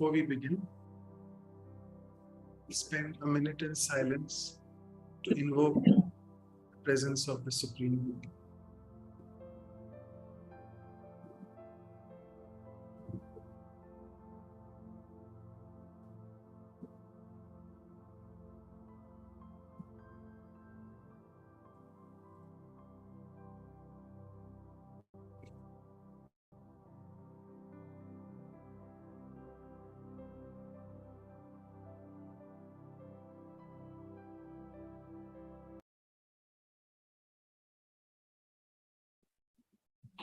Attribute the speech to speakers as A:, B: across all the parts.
A: before we begin, spend a minute in silence to invoke the presence of the Supreme Being.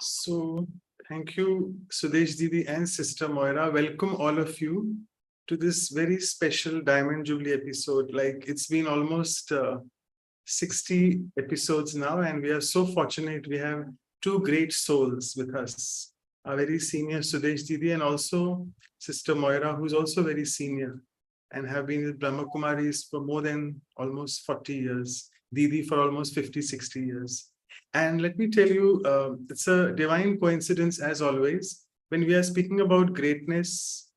A: So, thank you, Sudesh Didi and Sister Moira. Welcome all of you to this very special Diamond Jubilee episode. Like, it's been almost 60 episodes now, and we are so fortunate we have two great souls with us. Our very senior Sudesh Didi and also Sister Moira, who's also very senior and have been with Brahma Kumaris for more than almost 40 years. Didi for almost 50, 60 years. And let me tell you, it's a divine coincidence as always. When we are speaking about greatness,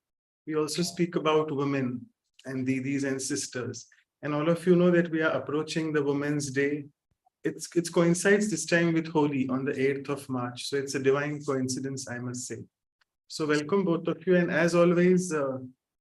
A: we also speak about women and Didis and sisters. And all of you know that we are approaching the Women's Day. It coincides this time with Holi on the 8th of March. So it's a divine coincidence, I must say. So welcome both of you. And as always,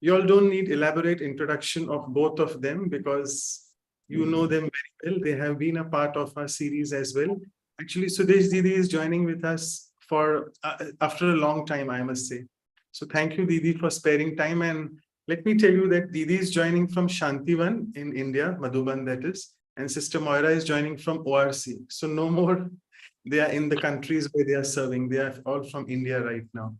A: you all don't need elaborate introduction of both of them because you know them very well. They have been a part of our series as well. Actually, Sudesh Didi is joining with us for after a long time, I must say. So thank you, Didi, for sparing time. And let me tell you that Didi is joining from Shantivan in India, Madhuban that is, and Sister Moira is joining from ORC. So no more, they are in the countries where they are serving. They are all from India right now.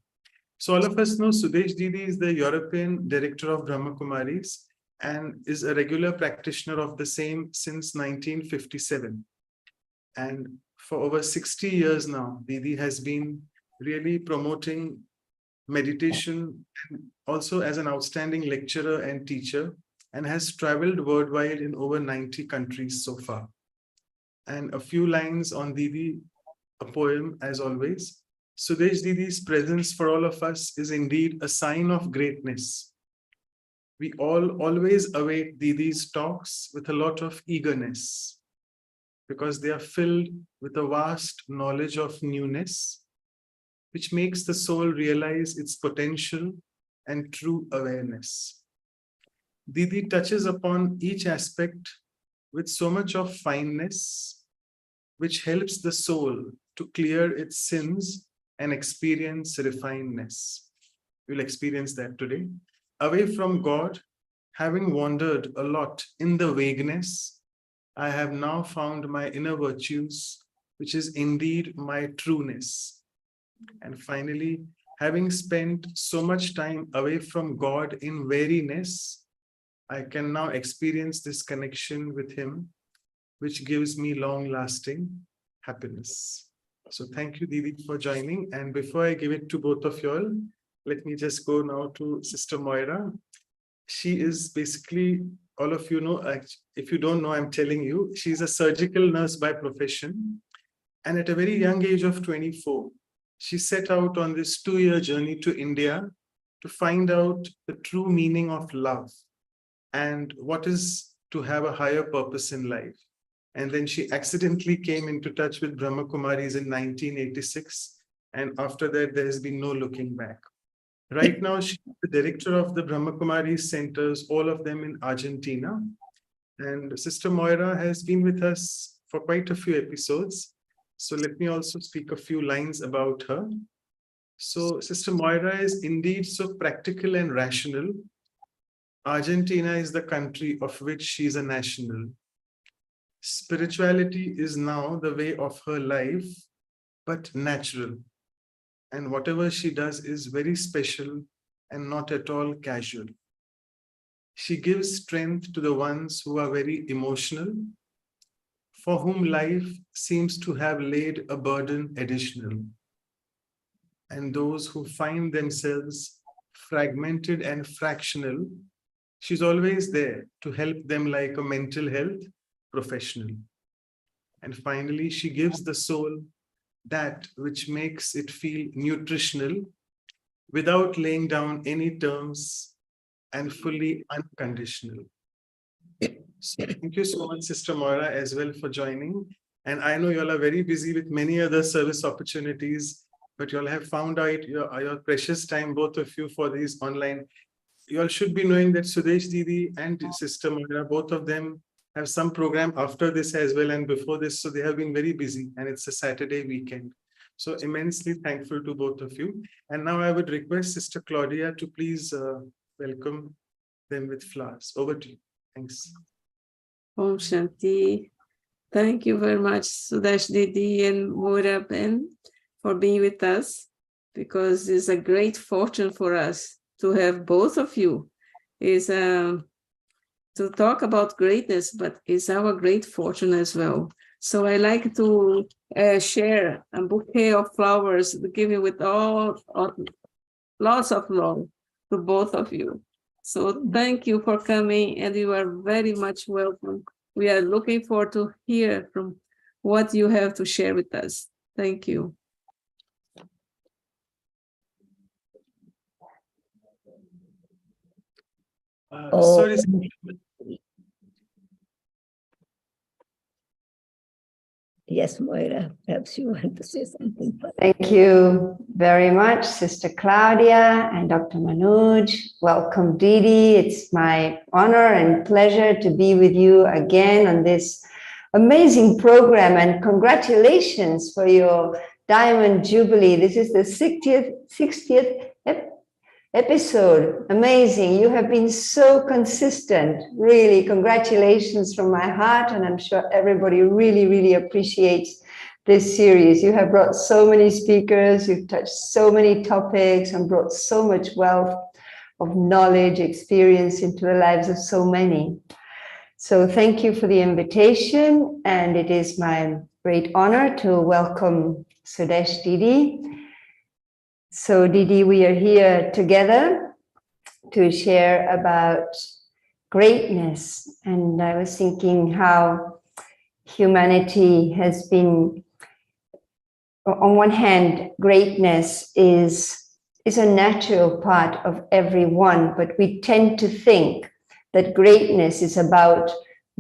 A: So all of us know Sudesh Didi is the European director of Brahma Kumaris and is a regular practitioner of the same since 1957. And for over 60 years now, Didi has been really promoting meditation and also as an outstanding lecturer and teacher and has traveled worldwide in over 90 countries so far. And a few lines on Didi, a poem as always. Sudesh Didi's presence for all of us is indeed a sign of greatness. We all always await Didi's talks with a lot of eagerness because they are filled with a vast knowledge of newness, which makes the soul realize its potential and true awareness. Didi touches upon each aspect with so much of fineness, which helps the soul to clear its sins and experience refinedness. We'll experience that today. Away from God, having wandered a lot in the vagueness, I have now found my inner virtues, which is indeed my trueness. And finally, having spent so much time away from God in weariness, I can now experience this connection with Him, which gives me long-lasting happiness. So thank you, Didi, for joining. And before I give it to both of you all, let me just go now to Sister Moira. She is basically, all of you know, if you don't know, I'm telling you, she's a surgical nurse by profession. And at a very young age of 24, she set out on this 2-year journey to India to find out the true meaning of love and what is to have a higher purpose in life. And then she accidentally came into touch with Brahma Kumaris in 1986. And after that, there has been no looking back. Right now, she's the director of the Brahma Kumaris centers, all of them in Argentina. And Sister Moira has been with us for quite a few episodes. So let me also speak a few lines about her. So Sister Moira is indeed so practical and rational. Argentina is the country of which she is a national. Spirituality is now the way of her life, but natural. And whatever she does is very special and not at all casual. She gives strength to the ones who are very emotional, for whom life seems to have laid a burden additional. And those who find themselves fragmented and fractional, she's always there to help them like a mental health professional. And finally, she gives the soul that which makes it feel nutritional without laying down any terms and fully unconditional. So thank you so much, Sister Moira, as well for joining. And I know you all are very busy with many other service opportunities, but you all have found out your precious time, both of you, for these online. You all should be knowing that Sudesh Didi and Sister Moira, both of them have some program after this as well and before this. So they have been very busy, and it's a Saturday weekend. So immensely thankful to both of you. And now I would request Sister Claudia to please welcome them with flowers. Over to you. Thanks.
B: Om Shanti. Thank you very much, Sudesh Didi and Moira Ben, for being with us, because it's a great fortune for us to have both of you. Is to talk about greatness, but it's our great fortune as well. So I like to share a bouquet of flowers, giving with lots of love to both of you. So thank you for coming, and you are very much welcome. We are looking forward to hear from what you have to share with us. Thank you.
A: Sorry.
C: Yes, Moira, perhaps you want to say something.
D: Thank you very much, Sister Claudia and Dr. Manoj. Welcome, Didi. It's my honor and pleasure to be with you again on this amazing program, and congratulations for your Diamond Jubilee. This is the 60th episode. Amazing. You have been so consistent. Really, congratulations from my heart. And I'm sure everybody really, really appreciates this series. You have brought so many speakers, you've touched so many topics and brought so much wealth of knowledge, experience into the lives of so many. So thank you for the invitation. And it is my great honor to welcome Sudesh Didi. So Didi, we are here together to share about greatness. And I was thinking how humanity has been, on one hand, greatness is a natural part of everyone, but we tend to think that greatness is about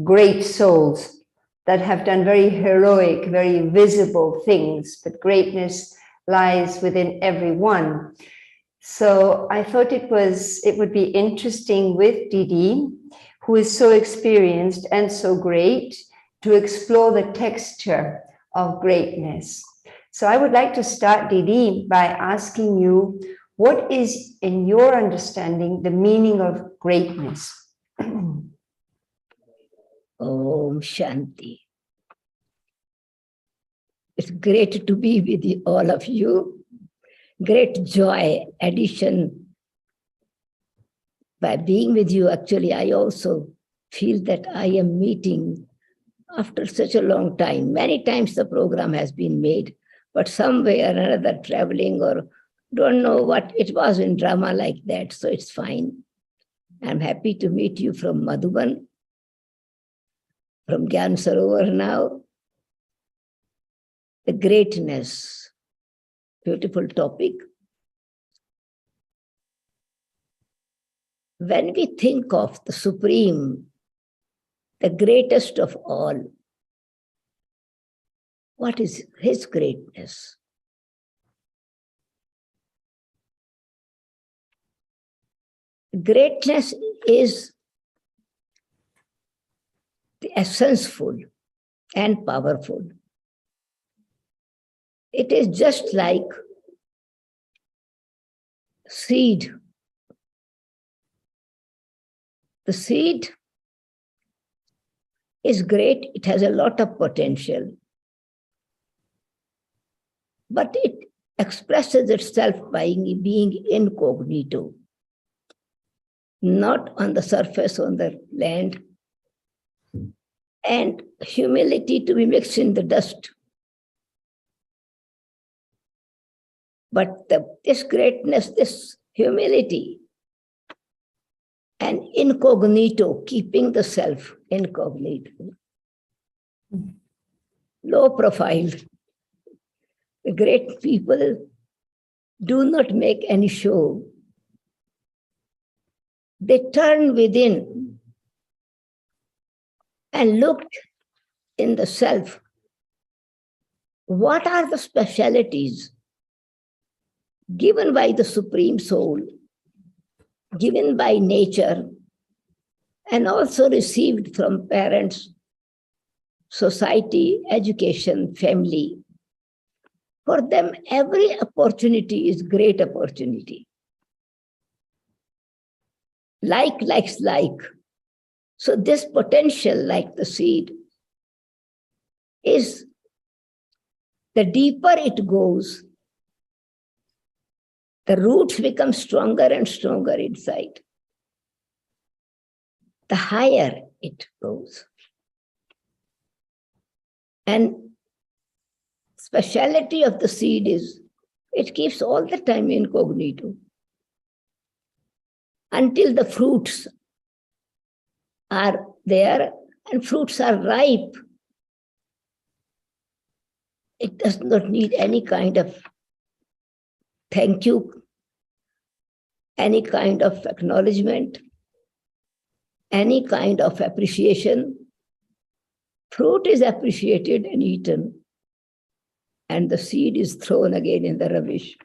D: great souls that have done very heroic, very visible things, but greatness lies within everyone. So I thought it would be interesting with Didi, who is so experienced and so great, to explore the texture of greatness. So I would like to start, Didi, by asking you, what is, in your understanding, the meaning of greatness?
C: Om Shanti. It's great to be with all of you. Great joy, addition. By being with you, actually, I also feel that I am meeting after such a long time. Many times the program has been made, but some way or another, traveling or don't know what, it was in drama like that, so it's fine. I'm happy to meet you from Madhuban, from Gyan Sarovar now. The greatness, beautiful topic. When we think of the Supreme, the greatest of all, what is his greatness? Greatness is the essence-full and powerful. It is just like seed. The seed is great. It has a lot of potential. But it expresses itself by being incognito, not on the surface, on the land, and humility to be mixed in the dust. But this greatness, this humility, and incognito, keeping the self incognito, low profile. The great people do not make any show. they turned within and looked in the self. What are the specialities given by the Supreme Soul, given by nature, and also received from parents, society, education, family? For them, every opportunity is great opportunity. Like likes like. So this potential, like the seed, is the deeper it goes, the roots become stronger and stronger inside. The higher it goes. And speciality of the seed is it keeps all the time incognito until the fruits are there and fruits are ripe. It does not need any kind of thank you, any kind of acknowledgement, any kind of appreciation. Fruit is appreciated and eaten, and the seed is thrown again in the rubbish.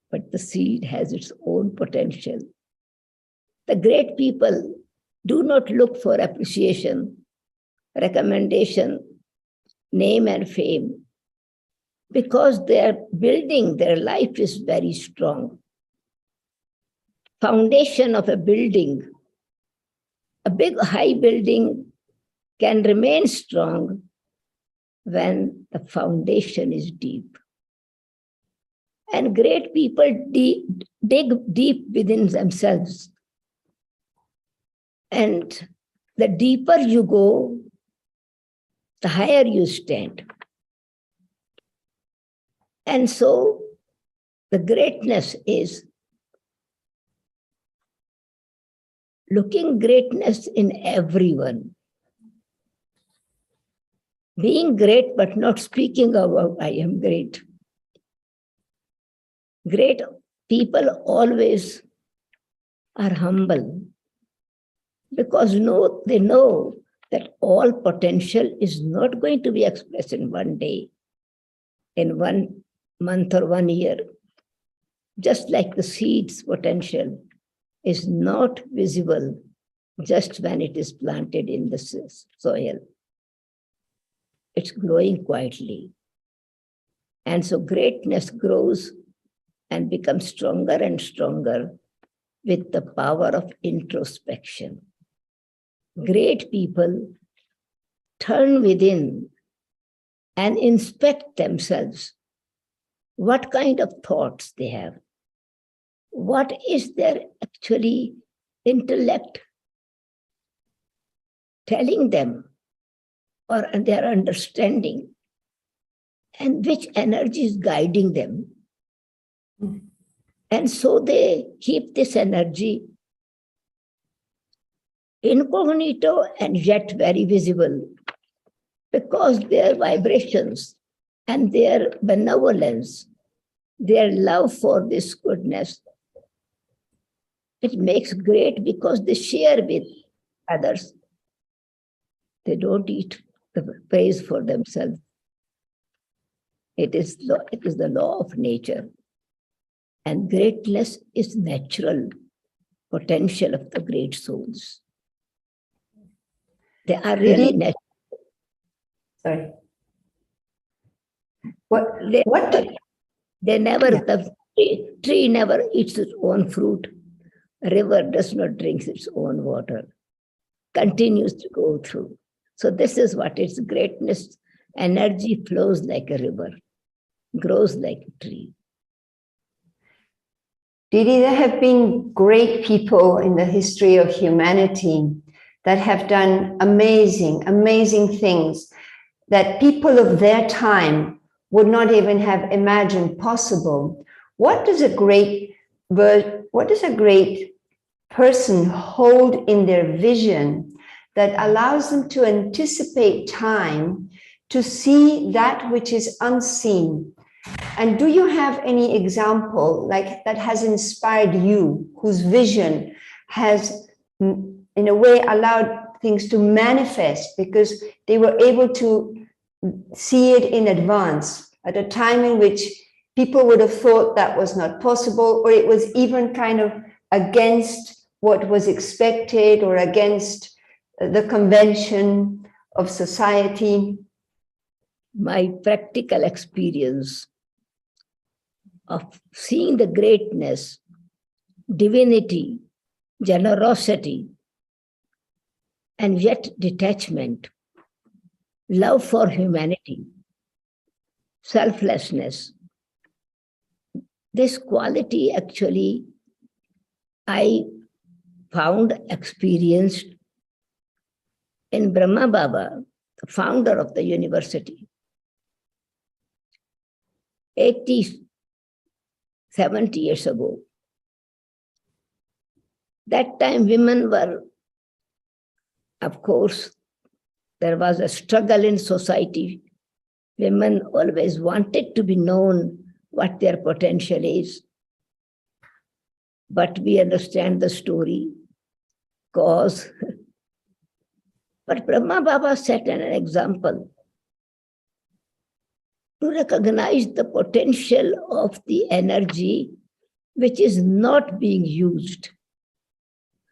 C: But the seed has its own potential. The great people do not look for appreciation, recommendation, name and fame, because their building, their life is very strong. Foundation of a building, a big high building can remain strong when the foundation is deep. And great people dig deep within themselves. And the deeper you go, the higher you stand. And so the greatness is looking greatness in everyone. Being great, but not speaking about I am great. Great people always are humble because they know that all potential is not going to be expressed in one day, in 1 month or 1 year. Just like the seed's potential is not visible just when it is planted in the soil. It's growing quietly. And so greatness grows and becomes stronger and stronger with the power of introspection. Great people turn within and inspect themselves. What kind of thoughts they have? What is their actually intellect telling them, or their understanding, and which energy is guiding them? And so they keep this energy incognito and yet very visible, because their vibrations and their benevolence, their love for this goodness, it makes great because they share with others. They don't eat the praise for themselves. It is the law of nature. And greatness is natural potential of the great souls. They are really natural.
D: Sorry.
C: They never,
D: Yeah.
C: the tree never eats its own fruit. A river does not drink its own water, continues to go through. So this is what its greatness, energy flows like a river, grows like a tree.
D: Didi, there have been great people in the history of humanity that have done amazing, amazing things that people of their time would not even have imagined possible. What does a great person hold in their vision that allows them to anticipate time, to see that which is unseen, And do you have any example like that has inspired you, whose vision has in a way allowed things to manifest because they were able to see it in advance at a time in which people would have thought that was not possible, or it was even kind of against what was expected or against the convention of society?
C: My practical experience of seeing the greatness, divinity, generosity, and yet detachment, love for humanity, selflessness. This quality actually I found experienced in Brahma Baba, the founder of the university. 80, 70 years ago. That time women were, of course, there was a struggle in society. Women always wanted to be known what their potential is. But we understand the story, cause. But Brahma Baba set an example to recognize the potential of the energy which is not being used.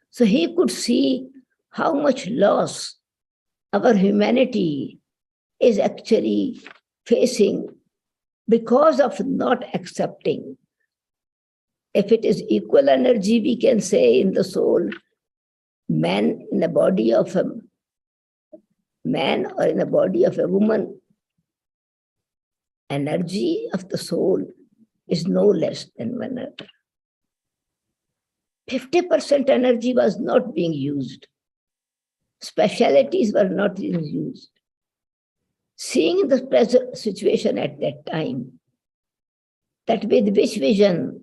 C: So he could see how much loss our humanity is actually facing because of not accepting. If it is equal energy, we can say in the soul, man in the body of a man or in the body of a woman, energy of the soul is no less than one another. 50% energy was not being used. Specialities were not being used. Seeing the present situation at that time, that with which vision,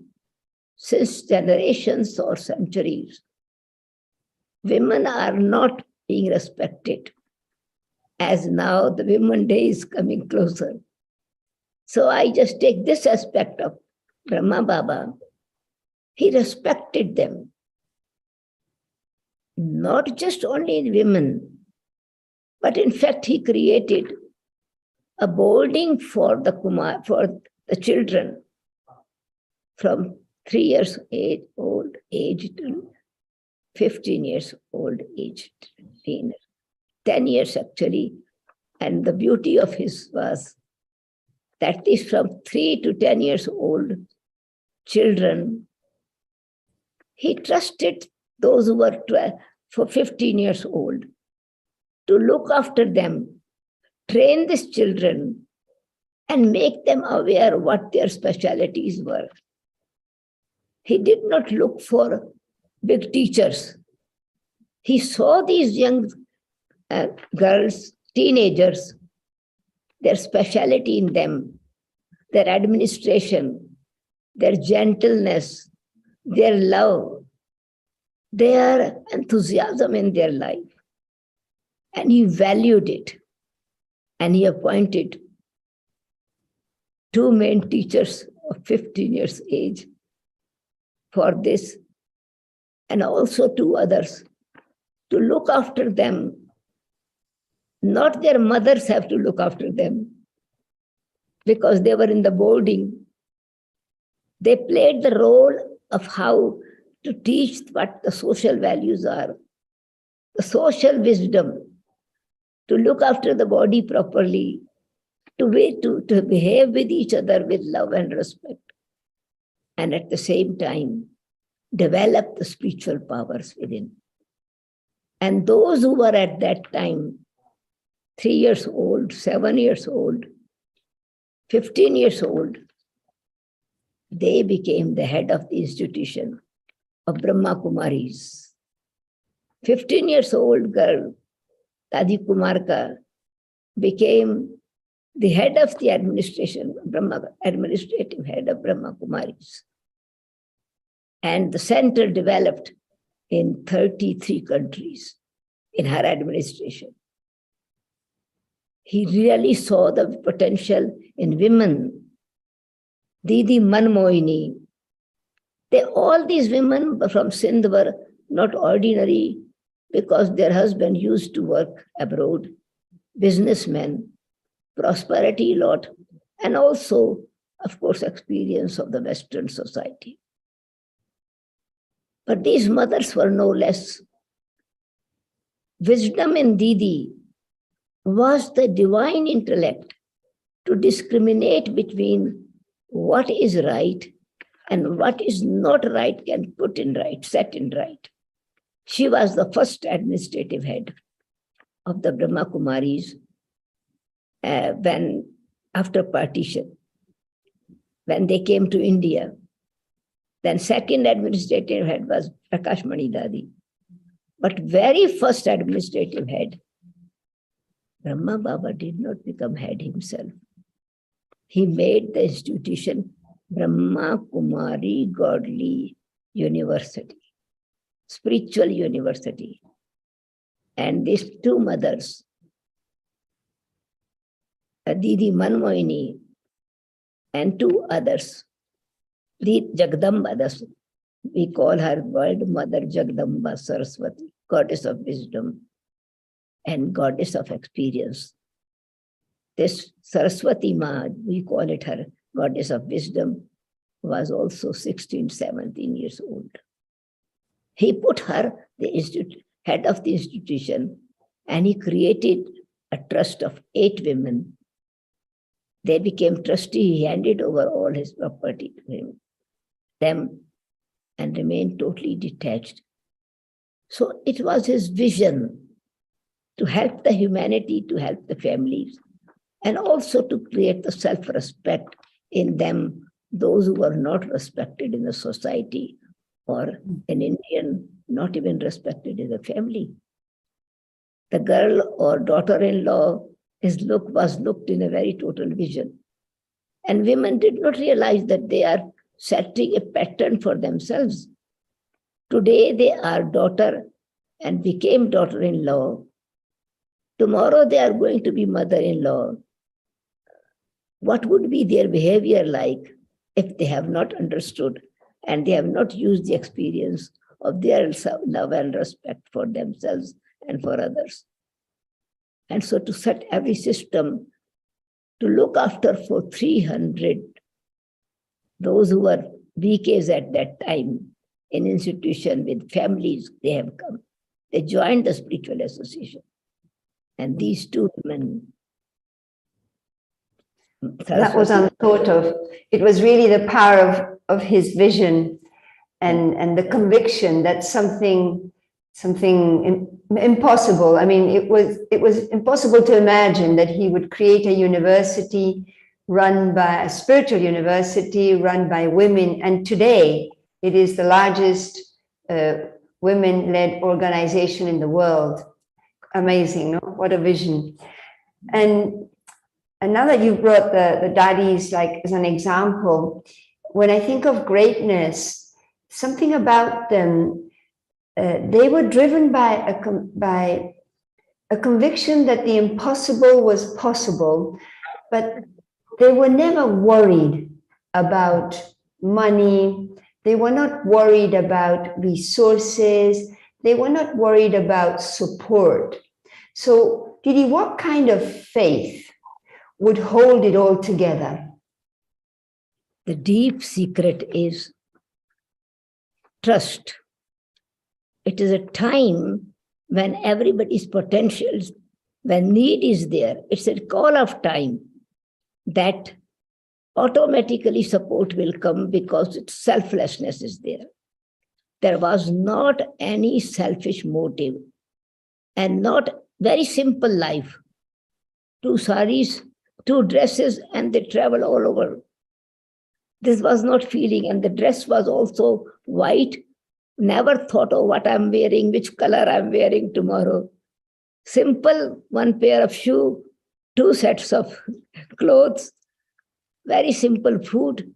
C: since generations or centuries, women are not being respected, as now the Women's Day is coming closer. So I just take this aspect of Brahma Baba. He respected them. Not just only women, but in fact he created a boarding for the children from 3 years old age to 15 years old age, 10 years actually. And the beauty of his was that is from 3 to 10 years old children, he trusted those who were 15 years old to look after them, train these children, and make them aware what their specialities were. He did not look for big teachers. He saw these young girls, teenagers, their speciality in them, their administration, their gentleness, their love, their enthusiasm in their life. And he valued it. And he appointed 2 main teachers of 15 years age for this, and also 2 others to look after them. Not their mothers have to look after them because they were in the boarding. They played the role of how to teach what the social values are, the social wisdom, to look after the body properly, to behave with each other with love and respect, and at the same time, develop the spiritual powers within. And those who were at that time 3 years old, 7 years old, 15 years old, they became the head of the institution of Brahma Kumaris. 15 years old girl, Tadi Kumarka, became the head of the administration, administrative head of Brahma Kumaris. And the center developed in 33 countries in her administration. He really saw the potential in women Didi Manmohini. All these women from Sindh were not ordinary because their husband used to work abroad, businessmen, prosperity lot, and also, of course, experience of the Western society. But these mothers were no less. Wisdom in Didi was the divine intellect to discriminate between what is right and what is not right can put in right, set in right. She was the first administrative head of the Brahma Kumaris when after partition, when they came to India. Then second administrative head was Prakash Mani Dadi. But very first administrative head, Brahma Baba did not become head himself. He made the institution Brahma Kumari Godly University, spiritual university. And these two mothers, Didi Manmohini and two others, the Jagdamba, we call her World Mother Jagdamba Saraswati, goddess of wisdom and goddess of experience. This Saraswati Ma, we call it her goddess of wisdom, was also 16, 17 years old. He put her the head of the institution, and he created a trust of 8 women. They became trustee. He handed over all his property to them and remained totally detached. So it was his vision to help the humanity, to help the families, and also to create the self-respect in them, those who were not respected in the society, or an Indian not even respected in the family. The girl or daughter-in-law was looked in a very total vision. And women did not realize that they are setting a pattern for themselves. Today they are daughter and became daughter-in-law. Tomorrow they are going to be mother-in-law. What would be their behavior like if they have not understood and they have not used the experience of their love and respect for themselves and for others? And so to set every system to look after for 300, those who were VKs at that time, in institution with families, they have come. They joined the spiritual association. And these two women,
D: that was unthought of. It was really the power of his vision and the conviction that something impossible. I mean, it was impossible to imagine that he would create a university run by a spiritual university run by women. And today it is the largest women-led organization in the world. Amazing, no? What a vision. And now that you brought the daddies like as an example, when I think of greatness, something about them, they were driven by a conviction that the impossible was possible, but they were never worried about money. They were not worried about resources. They were not worried about support. So, Didi, what kind of faith would hold it all together?
C: The deep secret is trust. It is a time when everybody's potentials, when need is there, it's a call of time that automatically support will come because its selflessness is there. There was not any selfish motive and not very simple life. 2 saris, 2 dresses, and they travel all over. This was not feeling, and the dress was also white. Never thought of what I'm wearing, which color I'm wearing tomorrow. Simple, 1 pair of shoe, 2 sets of clothes, very simple food.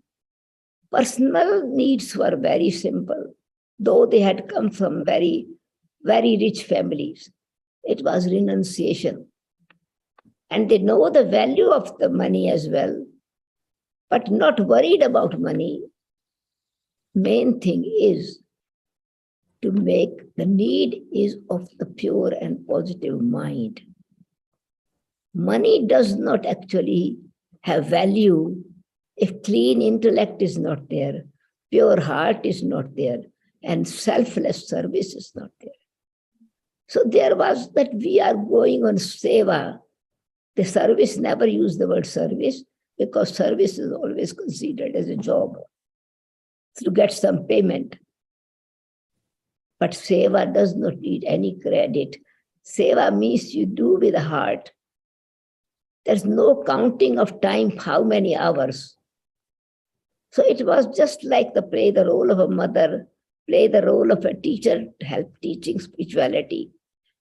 C: Personal needs were very simple, though they had come from very, very rich families. It was renunciation. And they know the value of the money as well. but not worried about money. Main thing is to make the need is of the pure and positive mind. Money does not actually have value if clean intellect is not there, pure heart is not there, and selfless service is not there. So there was that we are going on seva. The service never used the word service because service is always considered as a job to get some payment. But seva does not need any credit. Seva means you do with the heart. There's no counting of time, how many hours. So it was just like play the role of a mother, play the role of a teacher to help teaching spirituality,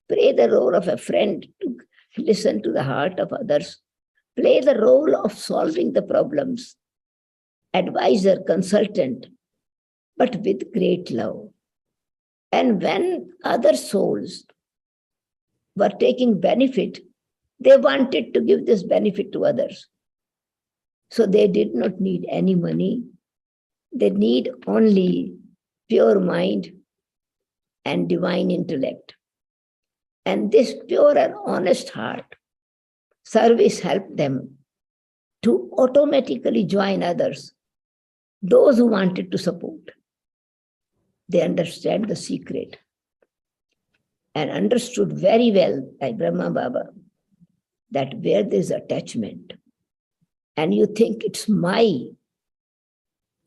C: play the role of a friend to listen to the heart of others, play the role of solving the problems, advisor, consultant, but with great love. And when other souls were taking benefit, they wanted to give this benefit to others. So they did not need any money. They need only pure mind and divine intellect. And this pure and honest heart, service helped them to automatically join others, those who wanted to support. They understand the secret and understood very well, like Brahma Baba, that where there's attachment and you think it's my,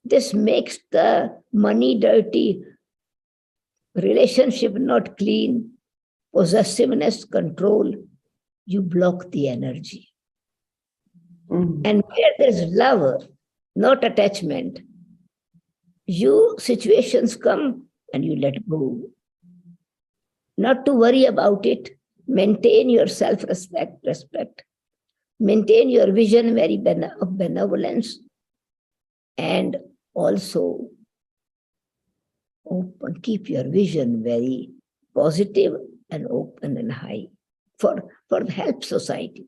C: this makes the money dirty, relationship not clean, possessiveness, control, you block the energy. And where there's love, not attachment, situations come and you let go. Not to worry about it, maintain your self-respect, maintain your vision of benevolence, and also keep your vision very positive and open and high for help society,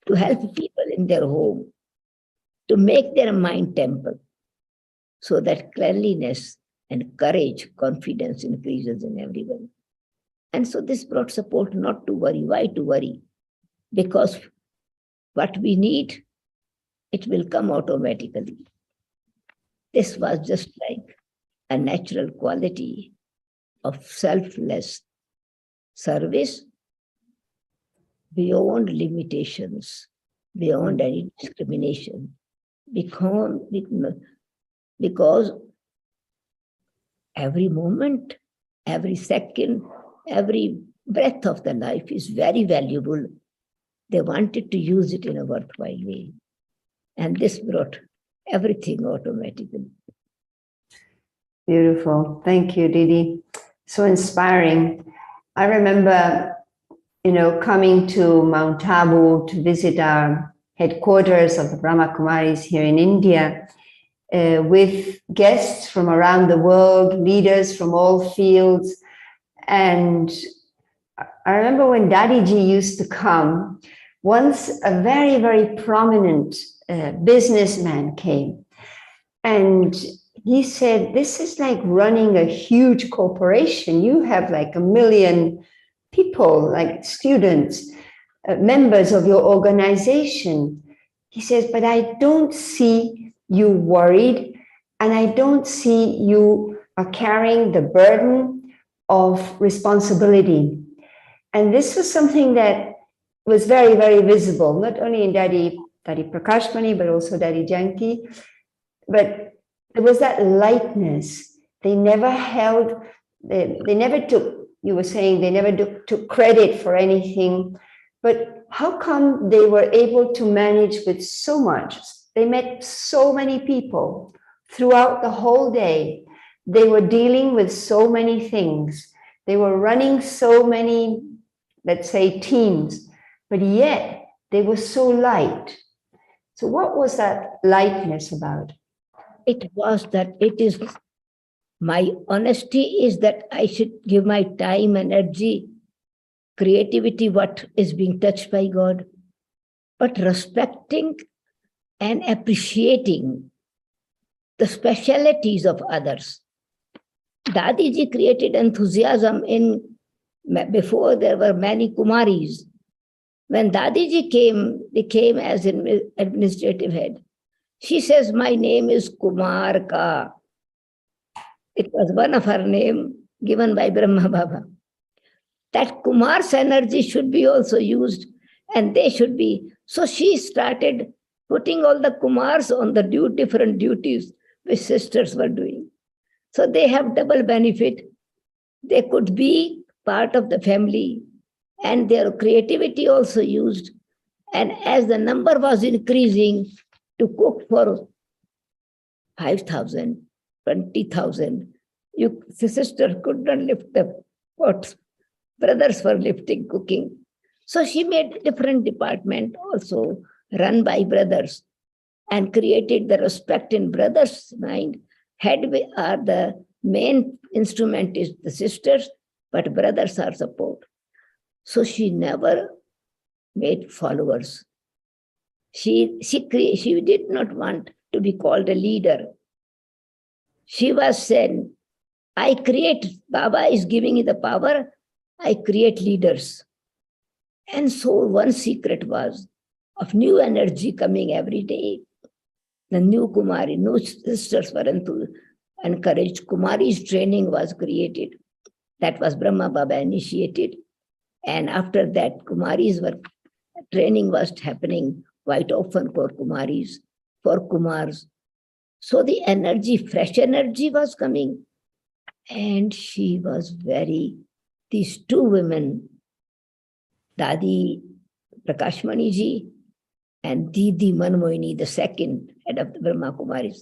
C: to help people in their home, to make their mind temple, so that cleanliness and courage, confidence increases in everyone. And so this brought support not to worry. Why to worry? Because what we need, it will come automatically. This was just like a natural quality of selfless service beyond limitations, beyond any discrimination, because every moment, every second, every breath of the life is very valuable. They wanted to use it in a worthwhile way. And this brought everything automatically.
D: Beautiful. Thank you, Didi. So inspiring. I remember, coming to Mount Abu to visit our headquarters of the Brahma Kumaris here in India, with guests from around the world, leaders from all fields. And I remember when Dadiji used to come, once a very, very prominent businessman came. And he said, this is like running a huge corporation. You have like 1 million people, like students, members of your organization. He says, but I don't see you worried, and I don't see you are carrying the burden of responsibility. And this was something that was very, very visible, not only in Daddy Prakashmani, but also Daddy Janki. But there was that lightness. They never held, they never took, you were saying, they never took credit for anything. But how come they were able to manage with so much? They met so many people throughout the whole day. They were dealing with so many things. They were running so many, let's say, teams, but yet they were so light. So what was that lightness about?
C: It was that it is my honesty is that I should give my time, energy, creativity, what is being touched by God, but respecting and appreciating the specialities of others. Dadiji created enthusiasm before there were many Kumaris. When Dadiji became as an administrative head, she says, my name is Kumarka. It was one of her name given by Brahma Baba. That Kumar's energy should be also used, and they should be. So she started putting all the Kumars on the different duties which sisters were doing. So they have double benefit. They could be part of the family, and their creativity also used. And as the number was increasing, to cook for 5,000, 20,000, the sister could not lift the pots. Brothers were lifting, cooking. So she made a different department also run by brothers and created the respect in brothers' mind. Head are the main instrument is the sisters, but brothers are support. So she never made followers. She did not want to be called a leader. She was saying, I create, Baba is giving me the power, I create leaders. And so one secret was of new energy coming every day. The new Kumari, new sisters were encouraged. Kumari's training was created. That was Brahma Baba initiated. And after that, training was happening quite often for Kumaris, for Kumars. So the energy, fresh energy was coming. And she was these two women, Dadi Prakashmani ji and Didi Manmohini, the second head of the Brahma Kumaris,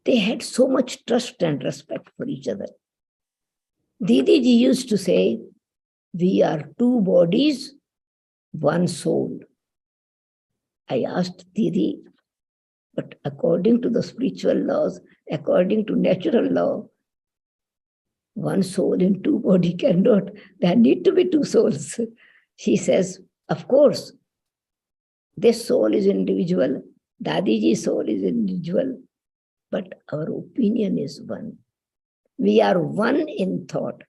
C: they had so much trust and respect for each other. Didi ji used to say, we are two bodies, one soul. I asked Didi, but according to the spiritual laws, according to natural law, one soul in two body cannot, there need to be two souls. She says, of course, this soul is individual, Dadiji's soul is individual, but our opinion is one. We are one in thought.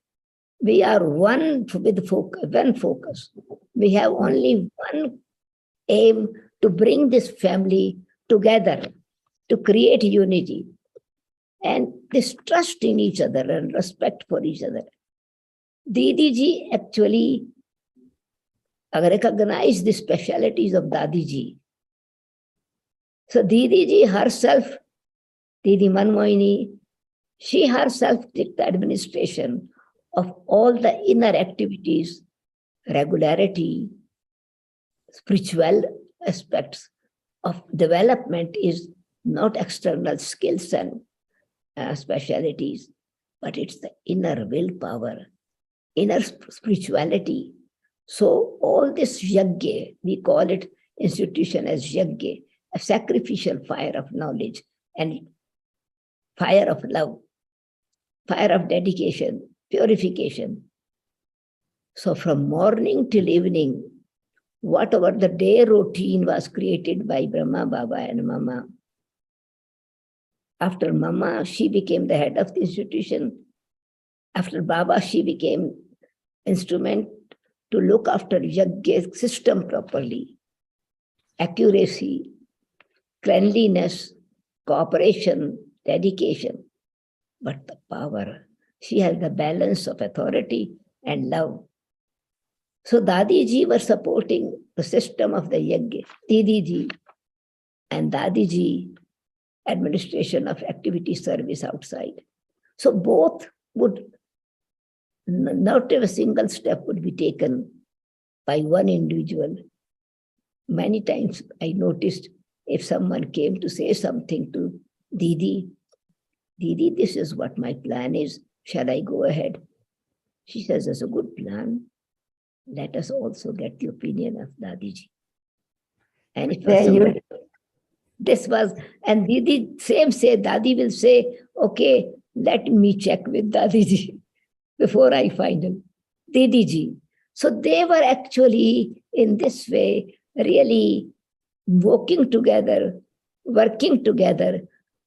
C: We are one with one focus. We have only one aim to bring this family together, to create unity. And this trust in each other and respect for each other. Didi ji actually recognized the specialities of Dadi ji. So Didi ji herself, Didi Manmohini, she herself took the administration of all the inner activities, regularity, spiritual aspects of development is not external skills and specialities, but it's the inner willpower, inner spirituality. So all this yajna, we call it institution as yajna, a sacrificial fire of knowledge and fire of love, fire of dedication, purification. So from morning till evening, whatever the day routine was created by Brahma Baba and Mama. After Mama, she became the head of the institution. After Baba, she became instrument to look after yajna system properly. Accuracy, cleanliness, cooperation, dedication. But the power, she has the balance of authority and love. So Dadi ji were supporting the system of the yajna, Didi ji and Dadi ji administration of activity service outside. So both would, not a single step would be taken by one individual. Many times I noticed if someone came to say something to Didi, Didi, this is what my plan is. Shall I go ahead? She says, that's a good plan. Let us also get the opinion of Dadiji. And it was this was, and Didi same say, Dadi will say, okay, let me check with Dadiji before I find him. Didiji. So they were actually in this way really walking together, working together.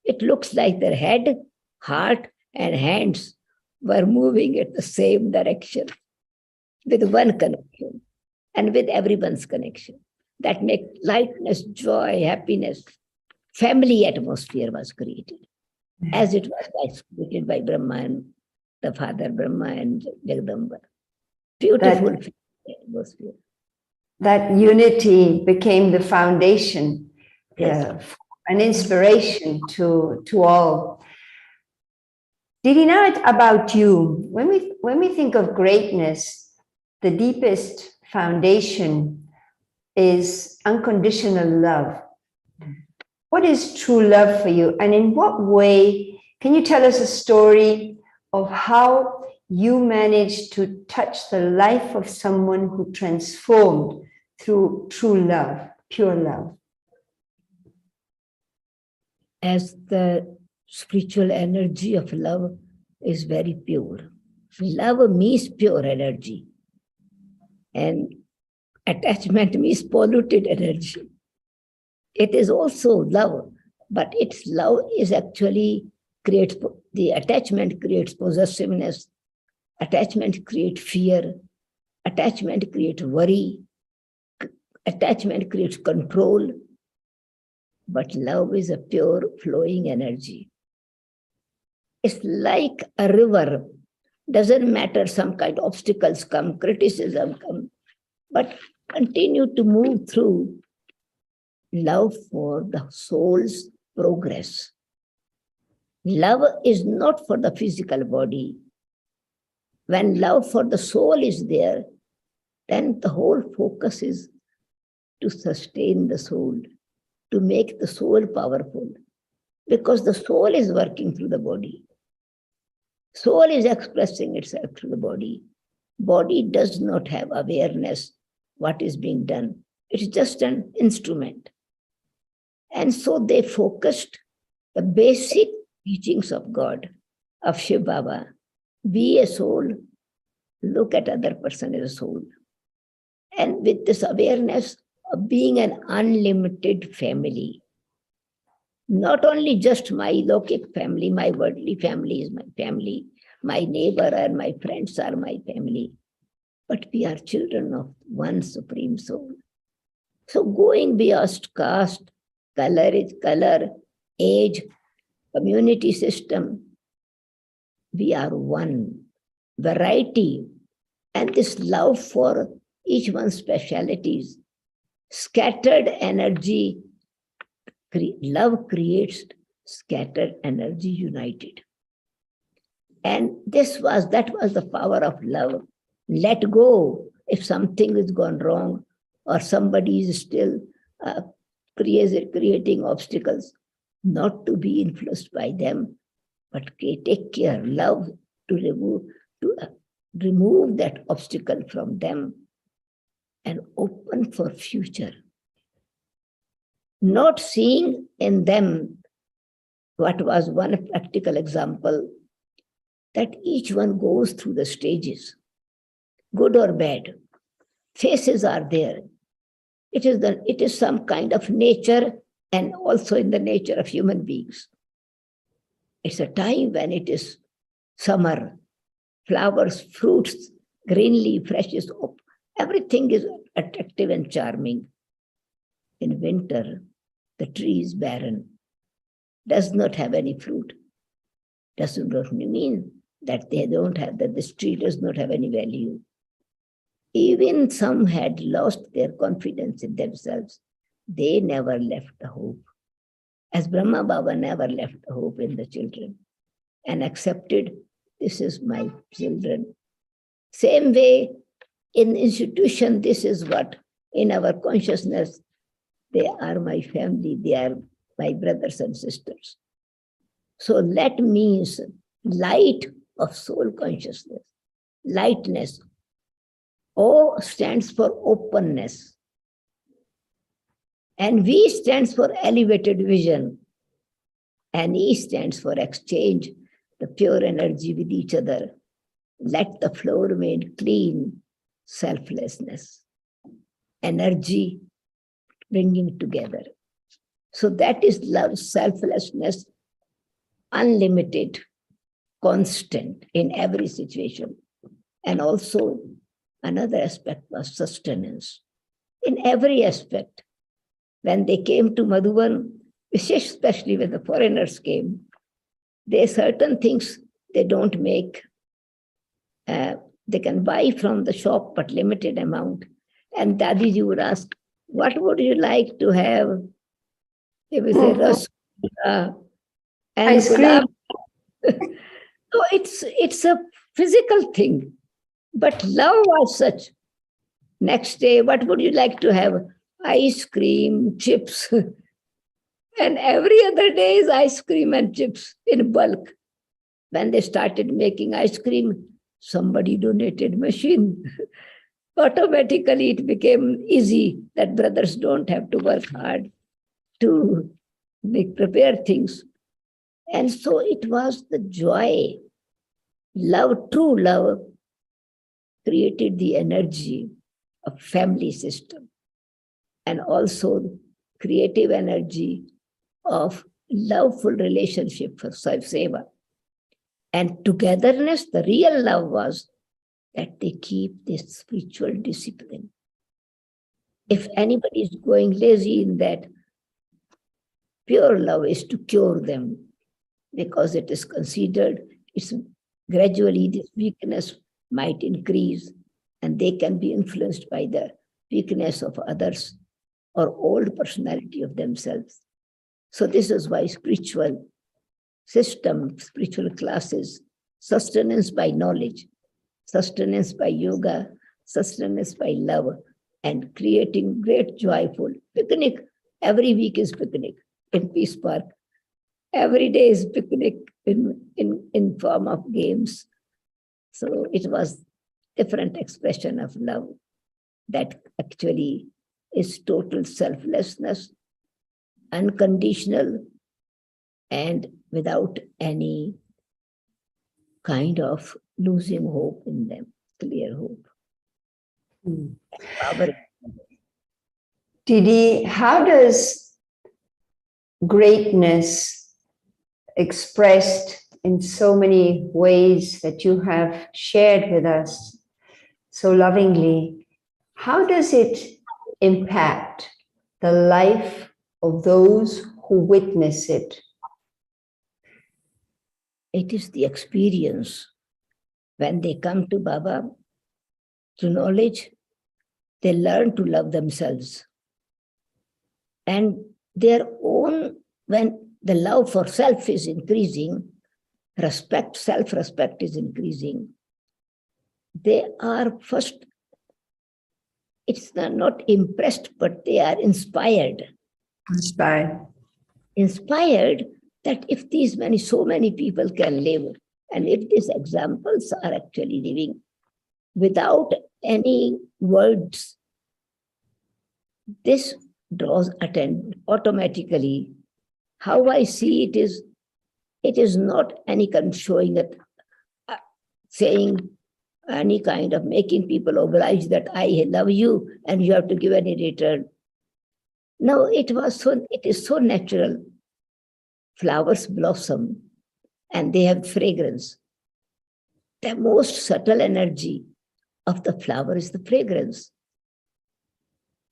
C: It looks like their head, heart, and hands were moving at the same direction with one connection and with everyone's connection. That makes lightness, joy, happiness, family atmosphere was created, as it was created by Brahma and the Father Brahma and Jagdamba. Beautiful atmosphere.
D: That unity became the foundation, an inspiration to all. Didi, now it's about you. When we think of greatness, the deepest foundation is unconditional love. What is true love for you? And in what way, can you tell us a story of how you managed to touch the life of someone who transformed through true love, pure love?
C: As the spiritual energy of love is very pure. Love means pure energy. And attachment means polluted energy. It is also love, but its love is actually creates, the attachment creates possessiveness, attachment creates fear, attachment creates worry, attachment creates control, but love is a pure flowing energy. It's like a river. Doesn't matter, some kind of obstacles come, criticism come, but continue to move through. Love for the soul's progress. Love is not for the physical body. When love for the soul is there, then the whole focus is to sustain the soul, to make the soul powerful, because the soul is working through the body. Soul is expressing itself through the body. Body does not have awareness what is being done. It's just an instrument. And so they focused the basic teachings of God, of Shiv Baba. Be a soul, look at other person as a soul. And with this awareness of being an unlimited family, not only just my lokic family, my worldly family is my family, my neighbor and my friends are my family, but we are children of one supreme soul. So going beyond caste, color, age, community system, we are one. Variety and this love for each one's specialities, scattered energy, love creates scattered energy united. And that was the power of love. Let go if something has gone wrong or somebody is still creating obstacles, not to be influenced by them, but take care, love to remove that obstacle from them and open for future. Not seeing in them what was one practical example, that each one goes through the stages, good or bad. Phases are there. It is some kind of nature and also in the nature of human beings. It's a time when it is summer, flowers, fruits, green leaf, fresh is up. Everything is attractive and charming. In winter, the tree is barren, does not have any fruit. Does not mean that this tree does not have any value. Even some had lost their confidence in themselves. They never left the hope. As Brahma Baba never left the hope in the children and accepted, this is my children. Same way, in institution, this is what, in our consciousness, they are my family, they are my brothers and sisters. So let means light of soul consciousness, lightness. O stands for openness. And V stands for elevated vision. And E stands for exchange, the pure energy with each other. Let the flow remain clean, selflessness. Energy bringing together. So that is love, selflessness, unlimited, constant in every situation. And also another aspect was sustenance. In every aspect, when they came to Madhuban, especially when the foreigners came, there are certain things they don't make. They can buy from the shop, but limited amount. And Dadiji would ask, what would you like to have? They would say, rasgulla and
D: Ice cream.
C: gulab. So it's a physical thing, but love was such. Next day, what would you like to have? Ice cream, chips. And every other day is ice cream and chips in bulk. When they started making ice cream, somebody donated machine. Automatically, it became easy that brothers don't have to work hard to prepare things. And so it was the joy. Love, true love, created the energy of family system and also creative energy of loveful relationship for seva. And togetherness, the real love was that they keep this spiritual discipline. If anybody is going lazy in that, pure love is to cure them because it is considered it's gradually this weakness might increase and they can be influenced by the weakness of others or old personality of themselves. So this is why spiritual system, spiritual classes, sustenance by knowledge, sustenance by yoga, sustenance by love, and creating great joyful picnic. Every week is picnic in Peace Park. Every day is picnic in form of games. So it was different expression of love that actually is total selflessness, unconditional, and without any kind of losing hope in them, clear hope. Power.
D: Didi, how does greatness expressed in so many ways that you have shared with us so lovingly, how does it impact the life of those who witness it?
C: It is the experience. When they come to Baba, to knowledge, they learn to love themselves. And their own, when the love for self is increasing, respect, self-respect is increasing, they are first, it's not impressed, but they are inspired.
D: Inspired.
C: Inspired that if these so many people can live, and if these examples are actually living without any words, this draws attention automatically. How I see it is not any kind of showing it, saying any kind of making people oblige that I love you and you have to give any return. No, it is so natural. Flowers blossom and they have fragrance. The most subtle energy of the flower is the fragrance.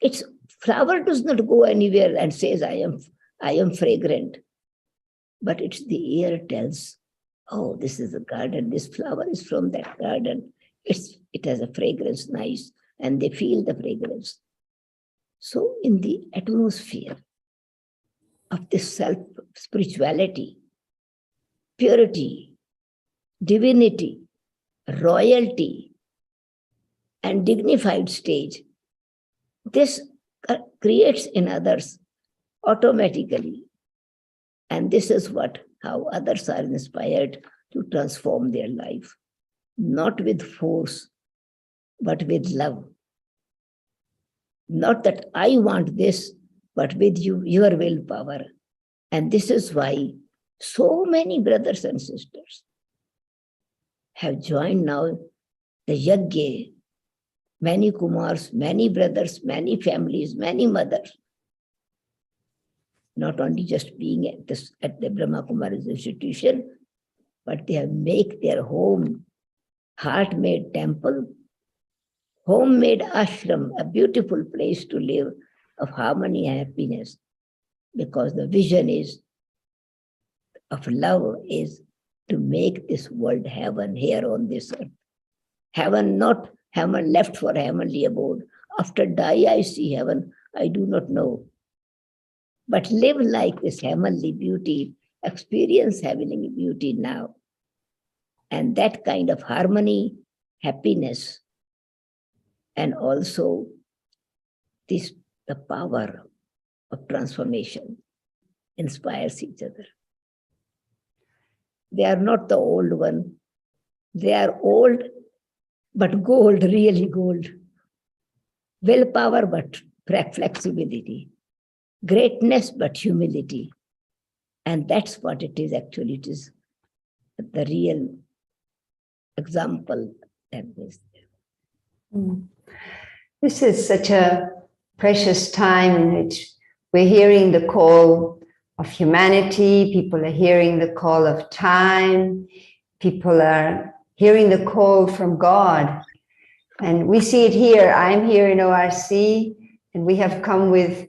C: Its flower does not go anywhere and says, I am fragrant. But it's the air tells, oh, this is a garden, this flower is from that garden. It has a fragrance, nice, and they feel the fragrance. So in the atmosphere of this self-spirituality, purity, divinity, royalty, and dignified stage, this creates in others automatically. And this is how others are inspired to transform their life, not with force, but with love. Not that I want this, but with your willpower. And this is why so many brothers and sisters have joined now the yajna. Many Kumars, many brothers, many families, many mothers not only just being at the Brahma Kumaris institution, but they have made their home, heart-made temple, home-made ashram, a beautiful place to live of harmony and happiness, because the vision of love is to make this world heaven here on this earth. Heaven, not heaven left for heavenly abode. After die, I see heaven, I do not know. But live like this heavenly beauty, experience heavenly beauty now. And that kind of harmony, happiness, and also the power of transformation inspires each other. They are not the old one. They are old, but gold, really gold. Willpower, but flexibility. Greatness, but humility. And that's what it is actually. It is the real example that is there.
D: This is such a precious time in which we're hearing the call of humanity, people are hearing the call of time, people are hearing the call from God. And we see it here. I'm here in ORC, and we have come with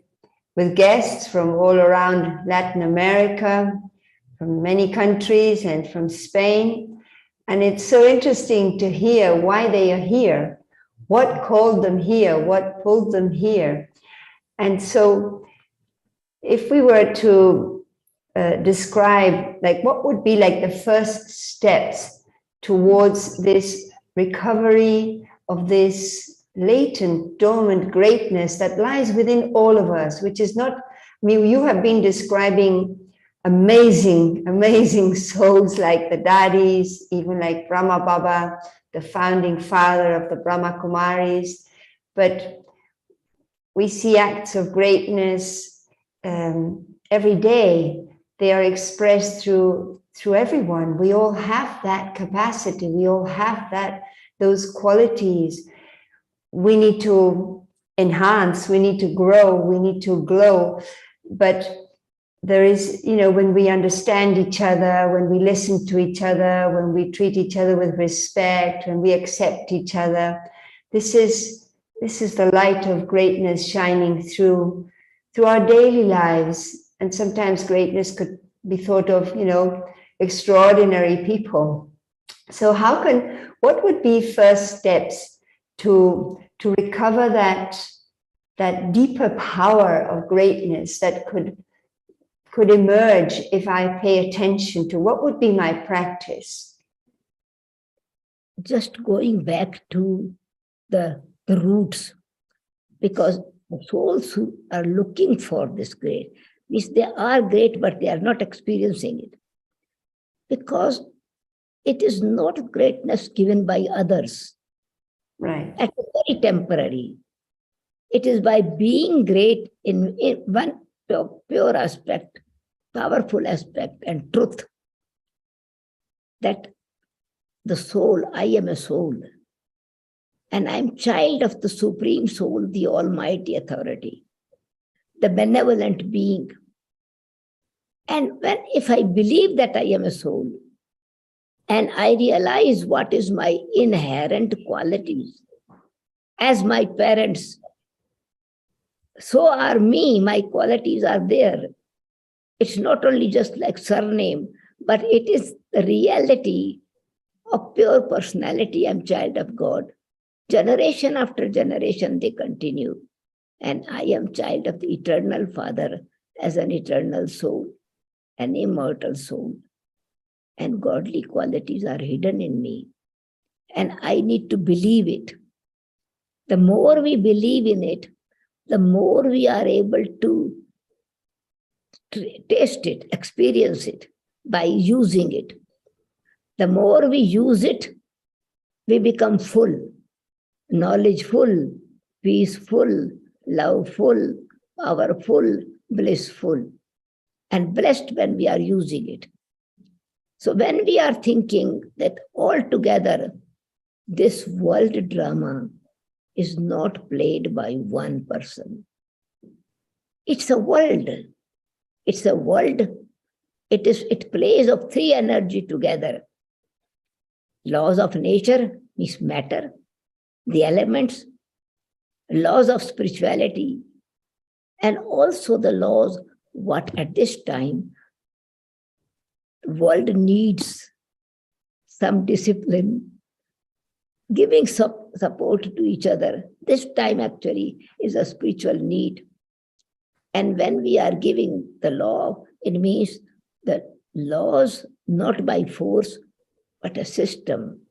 D: guests from all around Latin America, from many countries, and from Spain. And it's so interesting to hear why they are here, what called them here, what pulled them here. And so if we were to describe, like, what would be like the first steps towards this recovery of this latent, dormant greatness that lies within all of us, which is not, I mean, you have been describing amazing, amazing souls like the Dadis, even like Brahma Baba, the founding father of the Brahma Kumaris, but we see acts of greatness every day. They are expressed through everyone. We all have that capacity. We all have those qualities. We need to enhance, we need to grow, we need to glow. But there is, when we understand each other, when we listen to each other, when we treat each other with respect, when we accept each other, this is the light of greatness shining through our daily lives. And sometimes greatness could be thought of, extraordinary people. So what would be first steps to recover that deeper power of greatness that could emerge if I pay attention to? What would be my practice?
C: Just going back to the roots, because the souls who are looking for this great, means they are great, but they are not experiencing it. Because it is not greatness given by others.
D: Right.
C: It's very temporary. It is by being great in one pure aspect, powerful aspect, and truth, that the soul, I am a soul, and I'm child of the Supreme Soul, the Almighty Authority, the benevolent being. And if I believe that I am a soul, and I realize what is my inherent qualities, as my parents, so are me, my qualities are there. It's not only just like surname, but it is the reality of pure personality. I'm child of God. Generation after generation, they continue. And I am child of the eternal Father as an eternal soul, an immortal soul. And godly qualities are hidden in me. And I need to believe it. The more we believe in it, the more we are able to taste it, experience it by using it. The more we use it, we become full, knowledgeful, peaceful, loveful, powerful, blissful, and blessed when we are using it. So when we are thinking that altogether this world drama is not played by one person, it's a world. It's a world. It plays of three energy together. Laws of nature means matter, the elements, laws of spirituality, and also the laws what at this time world needs some discipline, giving support to each other. This time actually is a spiritual need. And when we are giving the law, it means that laws not by force, but a system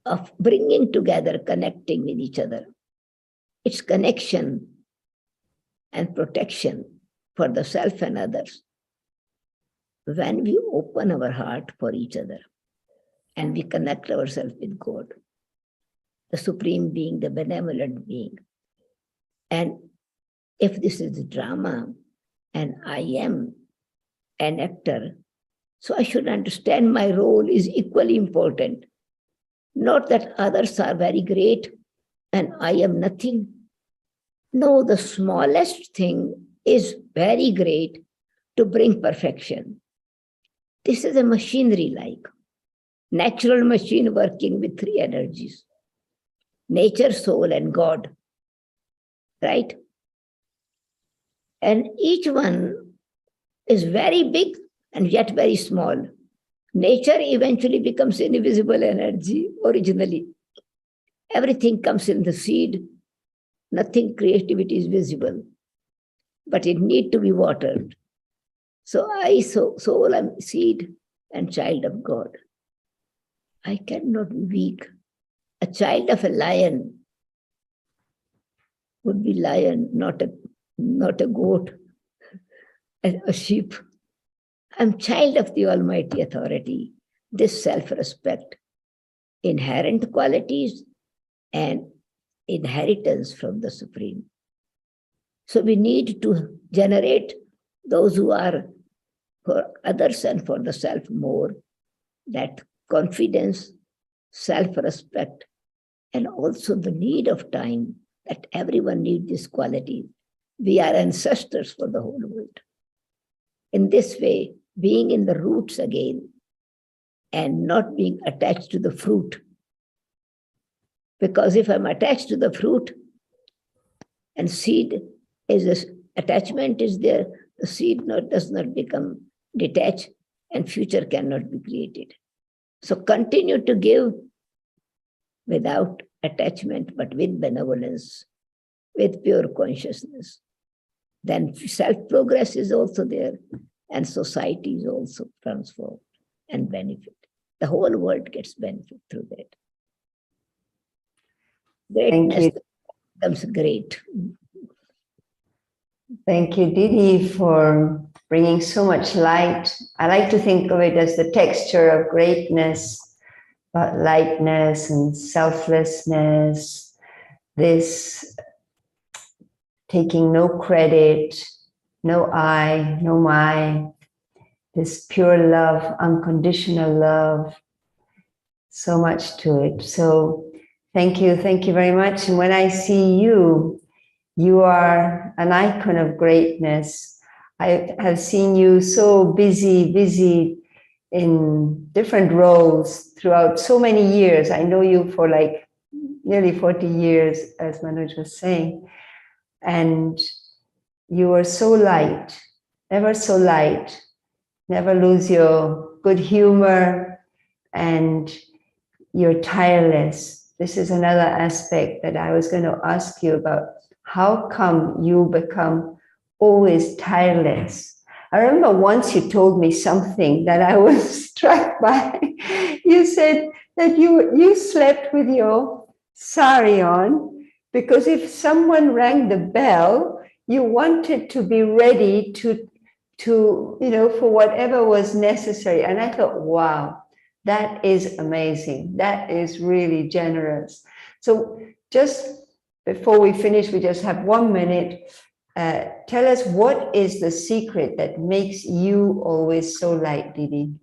C: of bringing together, connecting with each other. It's connection and protection for the self and others. When we open our heart for each other and we connect ourselves with God, the Supreme Being, the benevolent being. And if this is drama and I am an actor, so I should understand my role is equally important. Not that others are very great and I am nothing. No, the smallest thing is very great to bring perfection. This is a machinery like natural machine working with three energies: nature, soul, and God. Right? And each one is very big and yet very small. Nature eventually becomes invisible energy originally. Everything comes in the seed. Nothing creativity is visible, but it needs to be watered. So I, soul, am seed and child of God. I cannot be weak. A child of a lion would be lion, not a goat, a sheep. I'm child of the Almighty Authority. This self-respect, inherent qualities and inheritance from the Supreme. So we need to generate those who are for others and for the self more, that confidence, self-respect, and also the need of time, that everyone needs this quality. We are ancestors for the whole world. In this way, being in the roots again and not being attached to the fruit. Because if I'm attached to the fruit and seed is this attachment is there, the seed does not become detached and future cannot be created. So continue to give without attachment, but with benevolence, with pure consciousness. Then self-progress is also there and society is also transformed and benefit. The whole world gets benefit through that. Greatness becomes great.
D: Thank you, Didi, for bringing so much light. I like to think of it as the texture of greatness, but lightness and selflessness, this taking no credit, no I, no my, this pure love, unconditional love, so much to it. So thank you very much. And when I see you, you are an icon of greatness. I have seen you so busy in different roles throughout so many years. I know you for like nearly 40 years, as Manoj was saying. And you are so light, never so light, never lose your good humor, and you're tireless. This is another aspect that I was going to ask you about. How come you become always tireless? I remember once you told me something that I was struck by. You said that you slept with your sari on because if someone rang the bell, you wanted to be ready to for whatever was necessary. And I thought, wow, that is amazing. That is really generous. So just before we finish, we just have 1 minute. Tell us, what is the secret that makes you always so light, Didi?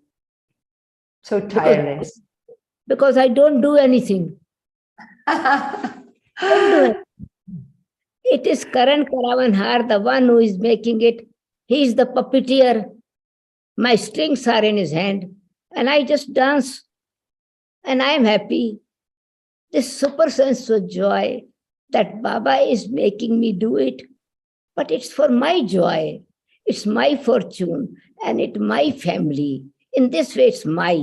D: So tireless.
C: Because I don't do anything. Don't do it. It is Karan Karavan Har, the one who is making it He is the puppeteer. My strings are in his hand, and I just dance, and I am happy. This super sense of joy that Baba is making me do it, but it's for my joy. It's my fortune, and it's my family. In this way, it's my.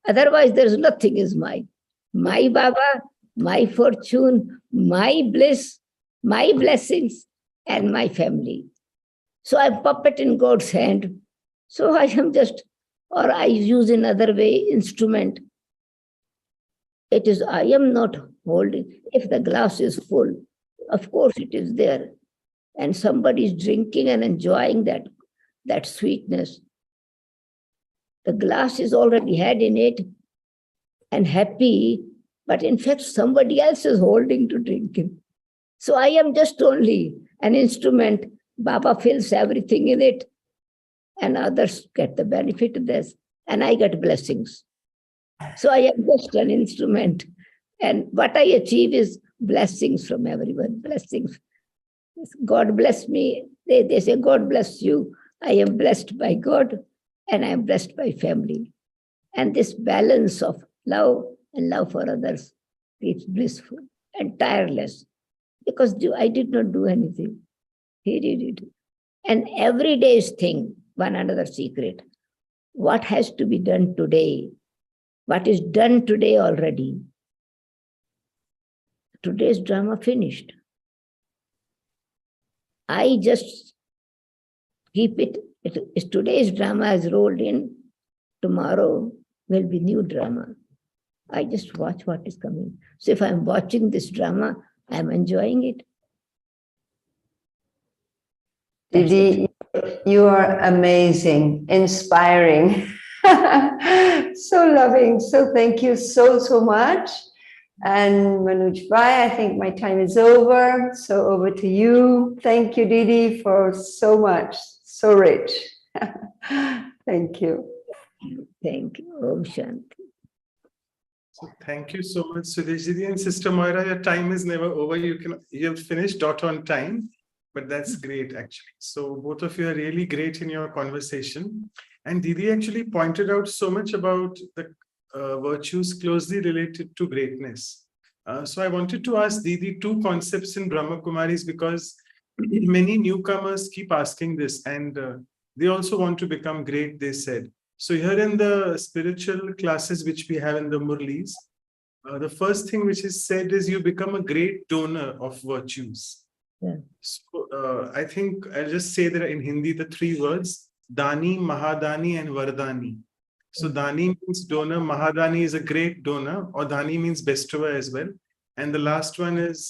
C: Otherwise, there's nothing is mine. My Baba, my fortune, my bliss, my blessings, and my family. So I'm puppet in God's hand. So I am just, or I use another way, instrument. It is, I am not holding. If the glass is full, of course it is there. And somebody is drinking and enjoying that sweetness. The glass is already had in it and happy, but in fact, somebody else is holding to drink it. So I am just only an instrument. Baba fills everything in it, and others get the benefit of this, and I get blessings. So I am just an instrument, and what I achieve is blessings from everyone, blessings. God bless me. They say, God bless you. I am blessed by God, and I am blessed by family. And this balance of love and love for others is blissful and tireless, because I did not do anything. He did it. And every day's thing, one another secret. What has to be done today? What is done today already? Today's drama finished. I just keep it. Today's drama has rolled in. Tomorrow will be new drama. I just watch what is coming. So if I'm watching this drama, I'm enjoying it.
D: Didi, you are amazing, inspiring, so loving. So thank you so much. And Manoj Bhai, I think my time is over. So over to you. Thank you, Didi, for so much, so rich. Thank you.
C: Thank you. Om Shanti.
A: So thank you so much, Sudesh Didi and Sister Moira. Your time is never over. You have finished dot on time, but that's great actually. So both of you are really great in your conversation. And Didi actually pointed out so much about the virtues closely related to greatness. So I wanted to ask Didi two concepts in Brahma Kumaris, because many newcomers keep asking this, and they also want to become great, they said. So here in the spiritual classes which we have in the Murlis, the first thing which is said is you become a great donor of virtues.
C: Yeah.
A: So I think I'll just say that in Hindi, the three words, Dani, Mahadani, and Vardani. So Dani means donor, Mahadani is a great donor, or Dani means bestower as well. And the last one is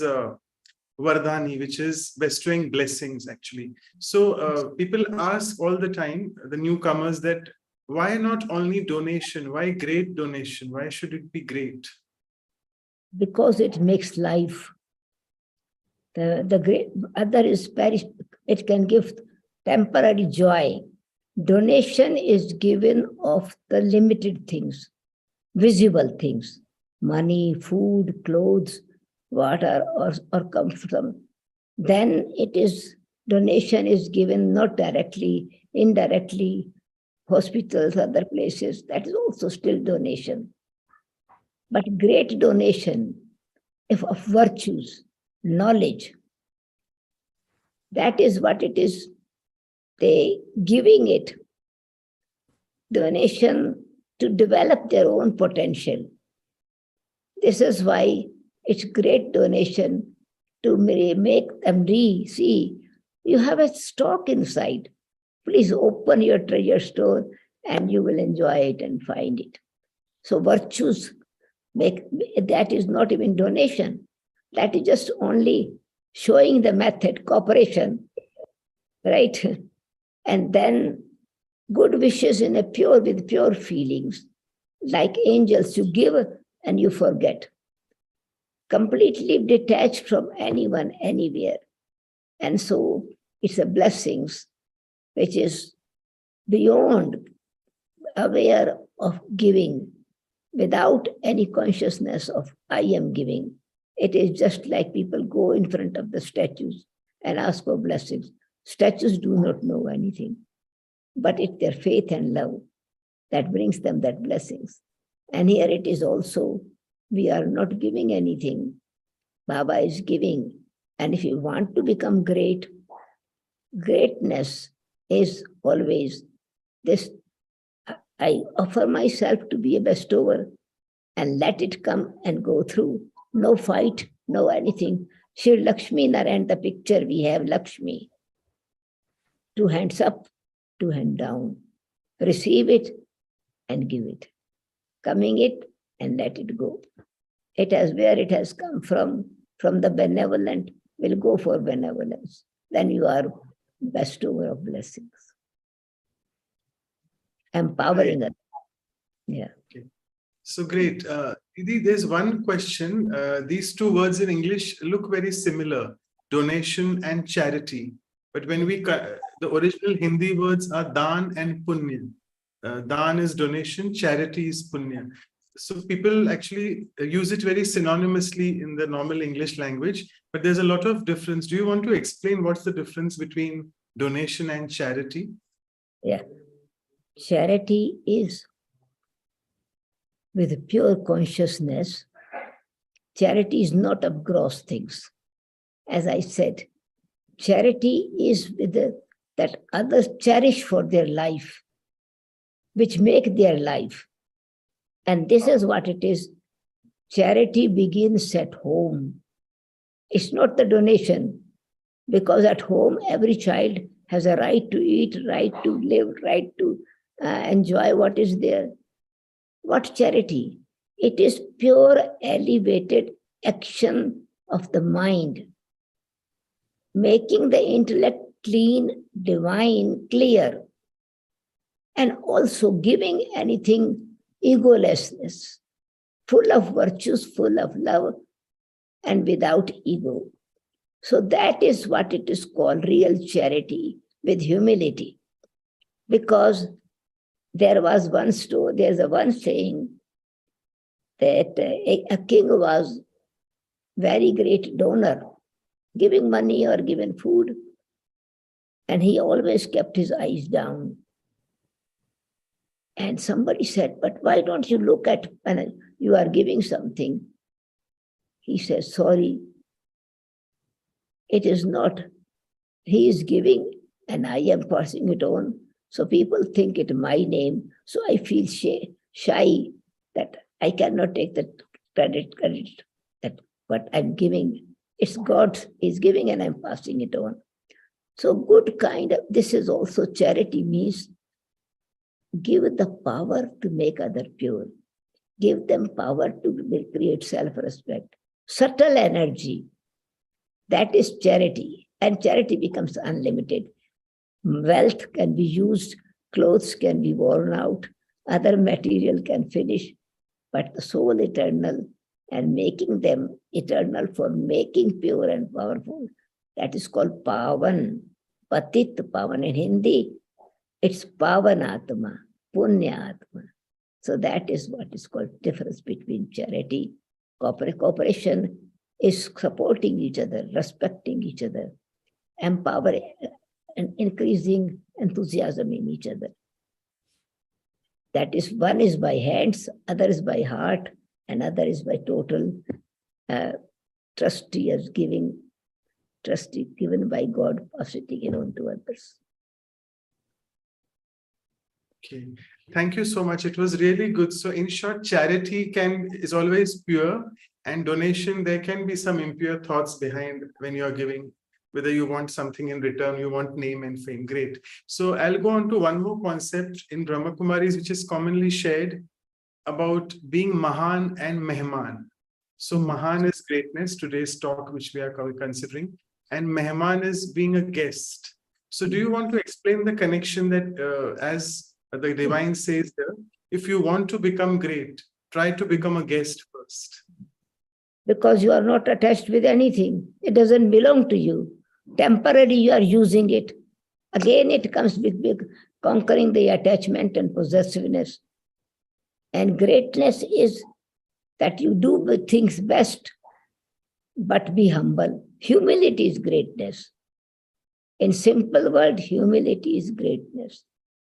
A: Vardani, which is bestowing blessings actually. So people ask all the time, the newcomers, that why not only donation? Why great donation? Why should it be great?
C: Because it makes life. The great other is perish. It can give temporary joy. Donation is given of the limited things, visible things, money, food, clothes, water, or comfort. Then it is, donation is given not directly, indirectly, hospitals, other places. That is also still donation. But great donation of virtues, knowledge, that is what it is. They giving it donation to develop their own potential. This is why it's great donation to make them see you have a stock inside. Please open your treasure store and you will enjoy it and find it. So virtues that is not even donation. That is just only showing the method, cooperation, right? And then good wishes with pure feelings, like angels, you give and you forget. Completely detached from anyone, anywhere. And so it's a blessings which is beyond aware of giving without any consciousness of I am giving. It is just like people go in front of the statues and ask for blessings. Statues do not know anything, but it's their faith and love that brings them that blessings. And here it is also, we are not giving anything. Baba is giving. And if you want to become great, greatness is always this. I offer myself to be a bestower and let it come and go through. No fight, no anything. Shri Lakshmi Narayan, the picture we have Lakshmi. 2 hands up, 2 hands down. Receive it and give it. Coming it and let it go. It has where it has come from the benevolent, will go for benevolence. Then you are bestower of blessings. Empowering others. Yeah.
A: Okay. So great. Didi, there's one question. These 2 words in English look very similar, donation and charity. But when the original Hindi words are daan and punya. Daan is donation, charity is punya. So people actually use it very synonymously in the normal English language, but there's a lot of difference. Do you want to explain what's the difference between donation and charity?
C: Yeah. Charity is with pure consciousness. Charity is not of gross things. As I said, charity is with that others cherish for their life, which make their life. And this is what it is. Charity begins at home. It's not the donation, because at home, every child has a right to eat, right to live, right to enjoy what is there. What charity? It is pure elevated action of the mind, making the intellect clean, divine, clear, and also giving anything egolessness, full of virtues, full of love, and without ego. So that is what it is called real charity with humility. Because there's a one saying that a king was very great donor, giving money or giving food, and he always kept his eyes down. And somebody said, but why don't you look at when you are giving something? He says, sorry, it is not. He is giving and I am passing it on. So people think it my name. So I feel shy that I cannot take the credit that what I'm giving. It's God is giving and I'm passing it on. So good kind of, this is also charity, means give the power to make others pure. Give them power to create self-respect. Subtle energy, that is charity. And charity becomes unlimited. Wealth can be used, clothes can be worn out, other material can finish, but the soul eternal and making them eternal for making pure and powerful, that is called Pavan. Patit Pavan in Hindi, it's Pavanatma, Punyatma. So that is what is called difference between charity. Cooperation is supporting each other, respecting each other, empowering and increasing enthusiasm in each other. That is, one is by hands, other is by heart, and other is by total trustee as given by God, passing it on to others.
A: Okay, thank you so much. It was really good. So in short, charity is always pure, and donation, there can be some impure thoughts behind when you're giving, whether you want something in return, you want name and fame. Great. So I'll go on to one more concept in Brahma Kumaris, which is commonly shared about being Mahan and Mehman. So Mahan is greatness, today's talk, which we are considering, and Mehman is being a guest. So do you want to explain the connection that as the divine says there, if you want to become great, try to become a guest first.
C: Because you are not attached with anything. It doesn't belong to you. Temporarily you are using it. Again, it comes with conquering the attachment and possessiveness. And greatness is that you do things best, but be humble. Humility is greatness. In simple word, humility is greatness.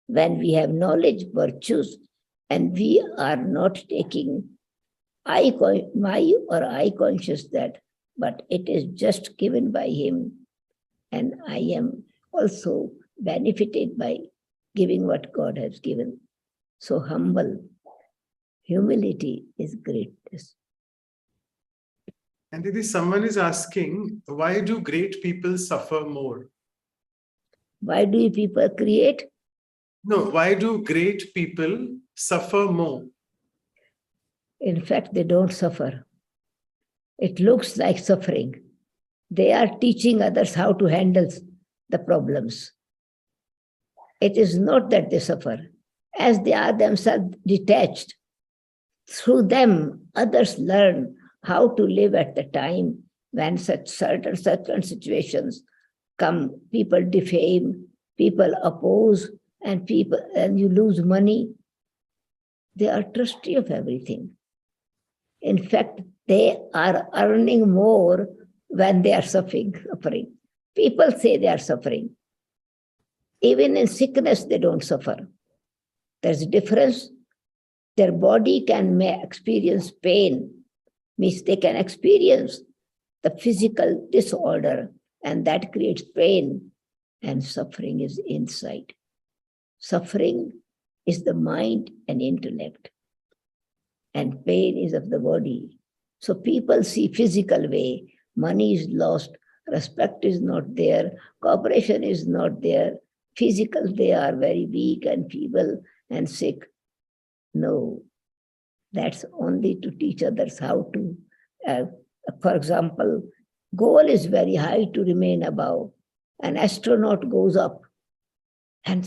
C: When we have knowledge, virtues, and we are not taking my or I conscious that, but it is just given by him. And I am also benefited by giving what God has given. So humble, humility is greatness.
A: And Didi, someone is asking, why do great people suffer more?
C: Why do people create?
A: No, why do great people suffer more?
C: In fact, they don't suffer. It looks like suffering. They are teaching others how to handle the problems. It is not that they suffer. As they are themselves detached, through them, others learn how to live at the time when such certain situations come. People defame, people oppose, and you lose money. They are trustee of everything. In fact, they are earning more when they are suffering. People say they are suffering. Even in sickness, they don't suffer. There's a difference. Their body may experience pain, means they can experience the physical disorder, and that creates pain, and suffering is inside. Suffering is the mind and intellect, and pain is of the body. So people see physical way, money is lost, respect is not there, cooperation is not there, physical, they are very weak and feeble and sick. No, that's only to teach others how to. For example, goal is very high to remain above. An astronaut goes up and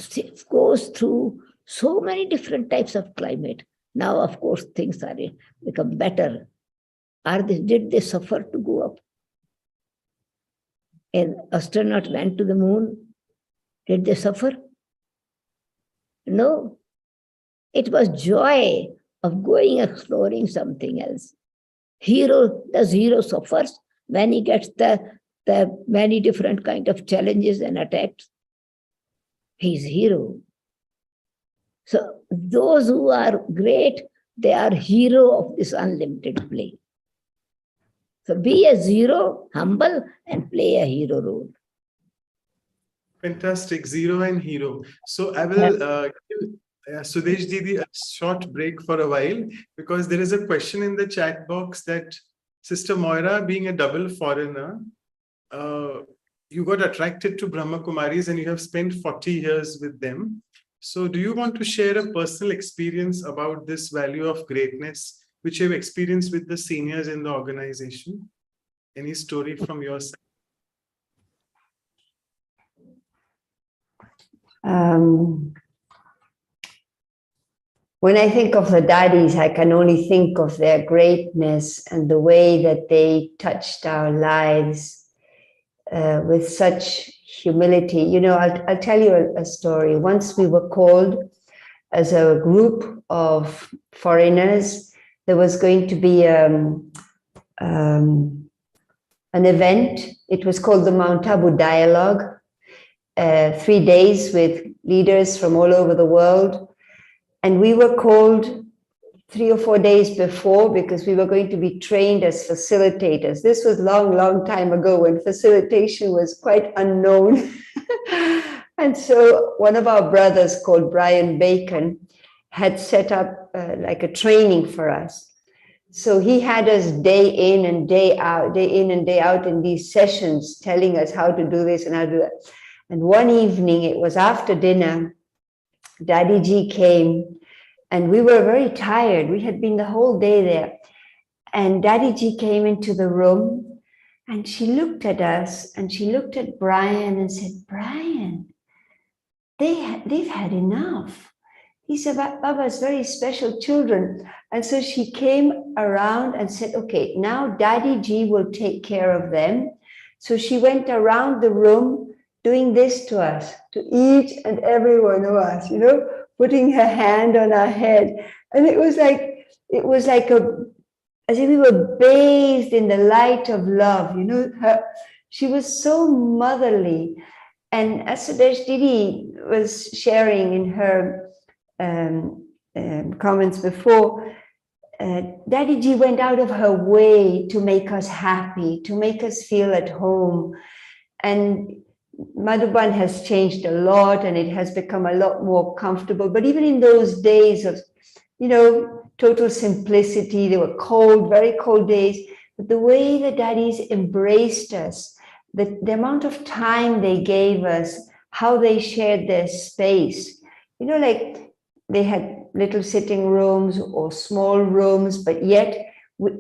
C: goes through so many different types of climate. Now, of course, things are become better. Did they suffer to go up? An astronaut went to the moon. Did they suffer? No. It was joy of going exploring something else. Does hero suffers when he gets the many different kind of challenges and attacks? He's hero. So those who are great, they are hero of this unlimited play. So be a zero, humble, and play a hero role.
A: Fantastic, zero and hero. So I will give Sudesh Didi a short break for a while, because there is a question in the chat box that Sister Moira, being a double foreigner, you got attracted to Brahma Kumaris and you have spent 40 years with them. So do you want to share a personal experience about this value of greatness, which you have experienced with the seniors in the organization? Any story from your side?
D: When I think of the daddies, I can only think of their greatness and the way that they touched our lives with such humility. You know, I'll tell you a story. Once we were called as a group of foreigners. There was going to be an event. It was called the Mount Abu Dialogue, 3 days with leaders from all over the world. And we were called 3 or 4 days before because we were going to be trained as facilitators. This was long time ago when facilitation was quite unknown. And so one of our brothers called Brian Bacon had set up like a training for us. So he had us day in and day out in these sessions, telling us how to do this and how to do that. And one evening, it was after dinner, Daddy Ji came and we were very tired. We had been the whole day there. And Daddy Ji came into the room and she looked at us and she looked at Brian and said, Brian, they've had enough. These are Baba's very special children. And so she came around and said, okay, now Daddy Ji will take care of them. So she went around the room doing this to us, to each and every one of us, you know, putting her hand on our head. And it was like as if we were bathed in the light of love, you know. She was so motherly. And as Sudesh Didi was sharing in her comments before, Daddy Ji went out of her way to make us happy, to make us feel at home. And Madhuban has changed a lot and it has become a lot more comfortable. But even in those days of, total simplicity, they were cold, very cold days, but the way the daddies embraced us, the amount of time they gave us, how they shared their space, like they had little sitting rooms or small rooms, but yet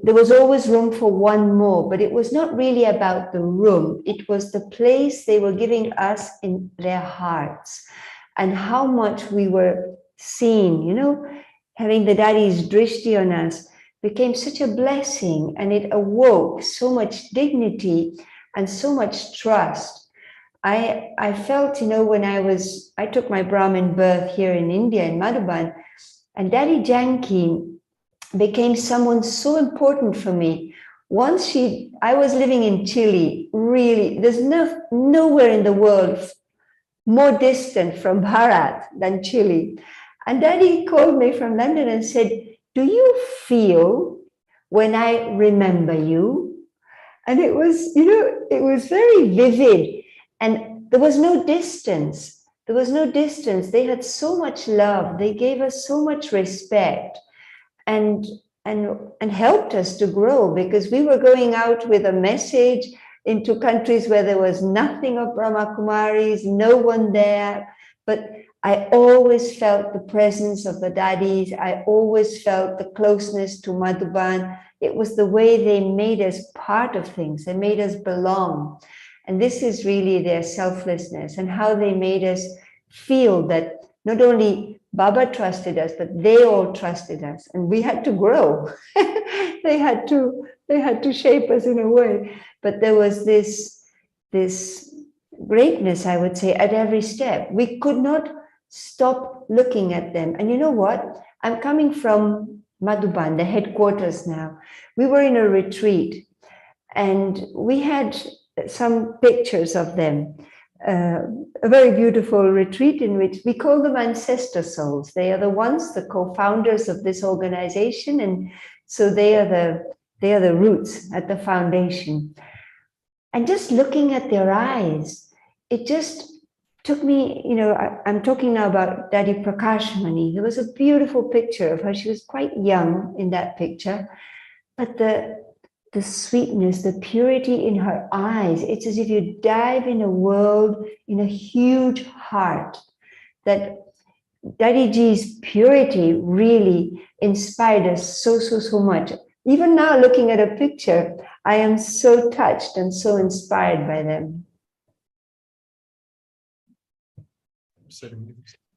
D: there was always room for one more. But it was not really about the room. It was the place they were giving us in their hearts and how much we were seen, having the daddy's drishti on us became such a blessing, and it awoke so much dignity and so much trust. I felt, when I took my Brahmin birth here in India, in Madhuban, and Daddy Janki became someone so important for me. Once I was living in Chile, really, there's nowhere in the world more distant from Bharat than Chile. And Daddy called me from London and said, "Do you feel when I remember you?" And it was, it was very vivid. And there was no distance. There was no distance. They had so much love. They gave us so much respect and helped us to grow, because we were going out with a message into countries where there was nothing of Brahma Kumaris, no one there. But I always felt the presence of the daddies. I always felt the closeness to Madhuban. It was the way they made us part of things. They made us belong. And this is really their selflessness and how they made us feel that not only Baba trusted us, but they all trusted us, and we had to grow. They had to shape us in a way. But there was this greatness, I would say, at every step. We could not stop looking at them. And you know what? I'm coming from Madhuban, the headquarters now. We were in a retreat, and we had some pictures of them. A very beautiful retreat in which we call them ancestor souls. They are the ones, the co-founders of this organization, and so they are the roots at the foundation. And just looking at their eyes, it just took me, I'm talking now about Daddy Prakashmani. There was a beautiful picture of her. She was quite young in that picture, but the sweetness, the purity in her eyes, it's as if you dive in a world, in a huge heart. That Daddy Ji's purity really inspired us so much. Even now, looking at a picture, I am so touched and so inspired by them.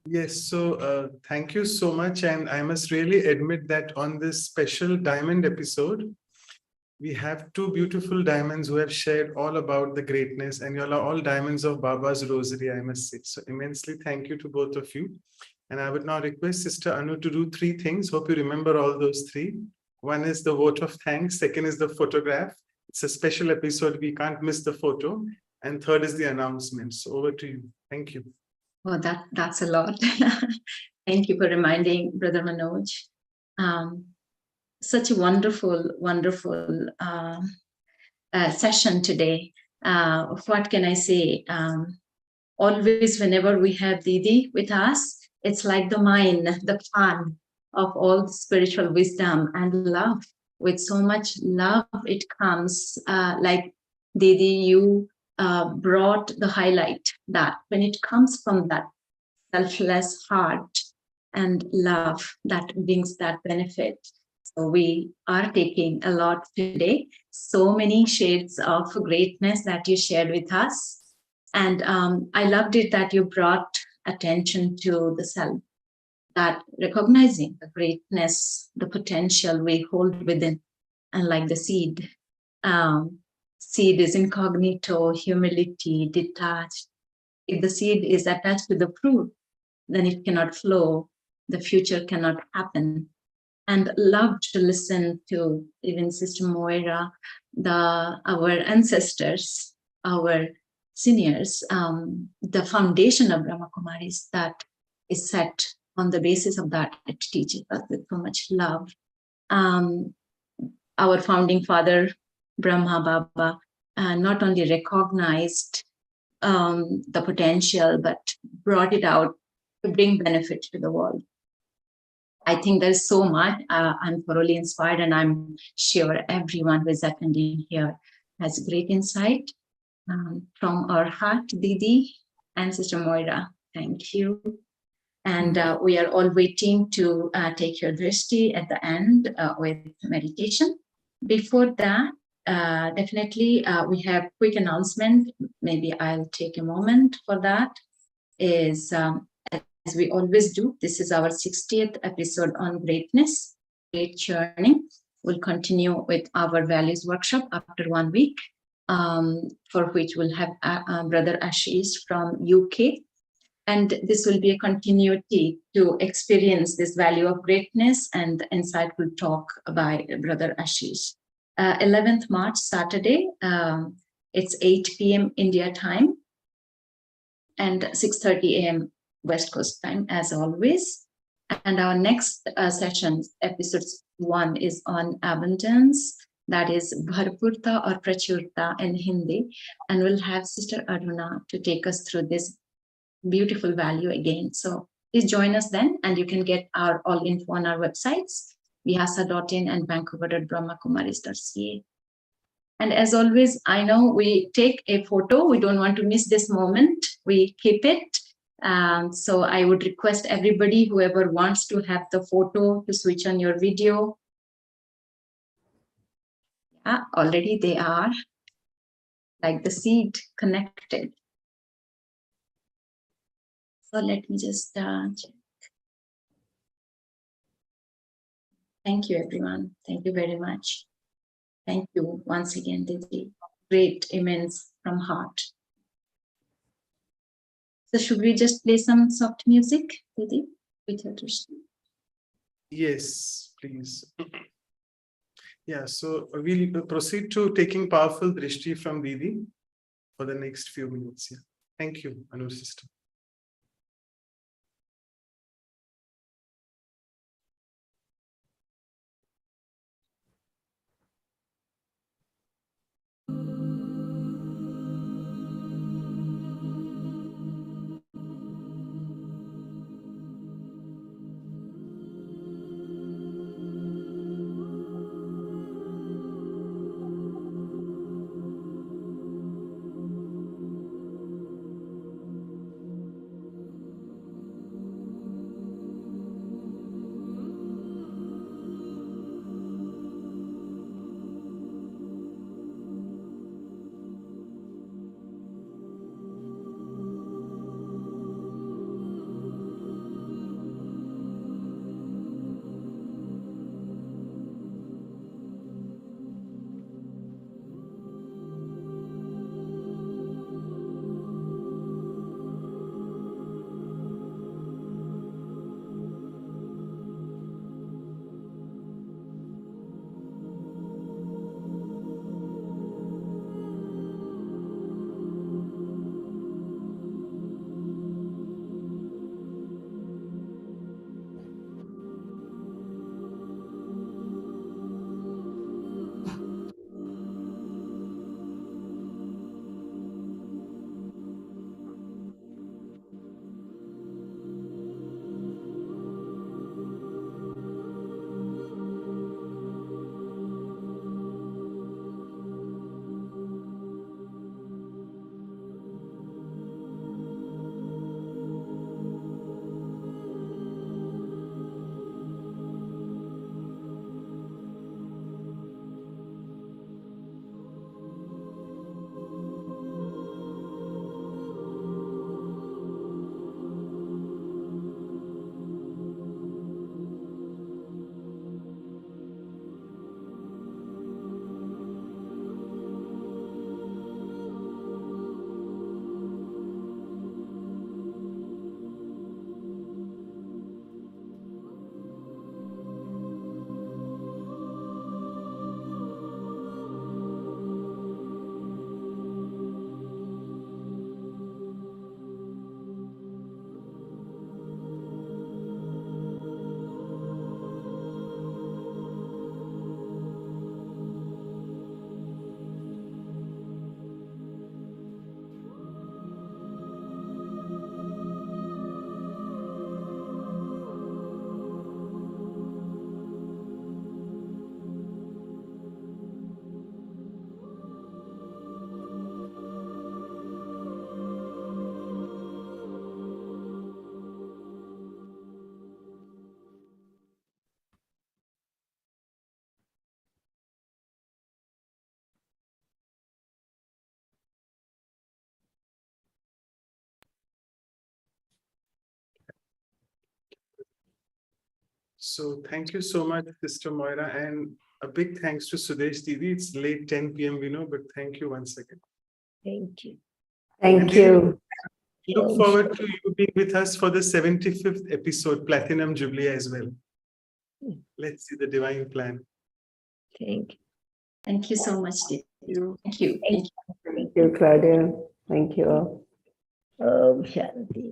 A: Yes, so thank you so much. And I must really admit that on this special diamond episode, we have two beautiful diamonds who have shared all about the greatness, and you all are all diamonds of Baba's rosary, I must say. So immensely thank you to both of you. And I would now request Sister Anu to do three things. Hope you remember all those three. One is the vote of thanks. Second is the photograph. It's a special episode. We can't miss the photo. And third is the announcement. So over to you. Thank you.
E: Oh, that's a lot. Thank you for reminding Brother Manoj. Such a wonderful session today. What can I say? Always, whenever we have Didi with us, it's like the mine, the fun of all the spiritual wisdom and love. With so much love, it comes like Didi, you brought the highlight that when it comes from that selfless heart and love, that brings that benefit. So we are taking a lot today. So many shades of greatness that you shared with us. And I loved it that you brought attention to the self, that recognizing the greatness, the potential we hold within, and like the seed. Seed is incognito, humility, detached. If the seed is attached to the fruit, then it cannot flow, the future cannot happen. And love to listen to even Sister Moira, our ancestors, our seniors, the foundation of Brahma Kumaris that is set on the basis of that, it teaches us with so much love. Our founding father, Brahma Baba, not only recognized the potential, but brought it out to bring benefit to the world. I think there's so much. I'm thoroughly inspired, and I'm sure everyone who is attending here has great insight. From our heart, Didi and Sister Moira, thank you. And we are all waiting to take your drishti at the end with meditation. Before that, definitely we have quick announcement. Maybe I'll take a moment for that. Is as we always do, this is our 60th episode on greatness, great journey. We'll continue with our values workshop after 1 week, for which we'll have Brother Ashish from UK. And this will be a continuity to experience this value of greatness and the insightful talk by Brother Ashish. 11th March, Saturday, it's 8 p.m. India time and 6:30 a.m. West Coast time, as always. And our next session, episode 1, is on abundance. That is Bharpurta or Prachurta in Hindi. And we'll have Sister Aruna to take us through this beautiful value again. So please join us then, and you can get our all info on our websites, vyasa.in and vancouver.brahmakumaris.ca. And as always, I know we take a photo. We don't want to miss this moment. We keep it. So I would request everybody, whoever wants to have the photo, to switch on your video. Yeah, already they are, like the seed, connected. So let me just check. Thank you, everyone. Thank you very much. Thank you once again, Didi. Great, immense from heart. So should we just play some soft music, Didi, with your drishti?
A: Yes, please. Yeah, so we'll proceed to taking powerful drishti from Didi for the next few minutes. Yeah. Thank you, Anu sister. So thank you so much, Sister Moira, and a big thanks to Sudesh Didi. It's late 10 p.m. we know, but thank you once again.
C: Thank you.
D: Thank you.
A: Look forward to you being with us for the 75th episode, Platinum Jubilee as well. Let's see the divine plan.
C: Thank you.
E: Thank you so much, Didi.
B: You.
E: Thank you.
C: Thank
D: Thank you, Claudia. Thank you all.
C: Om Shanti.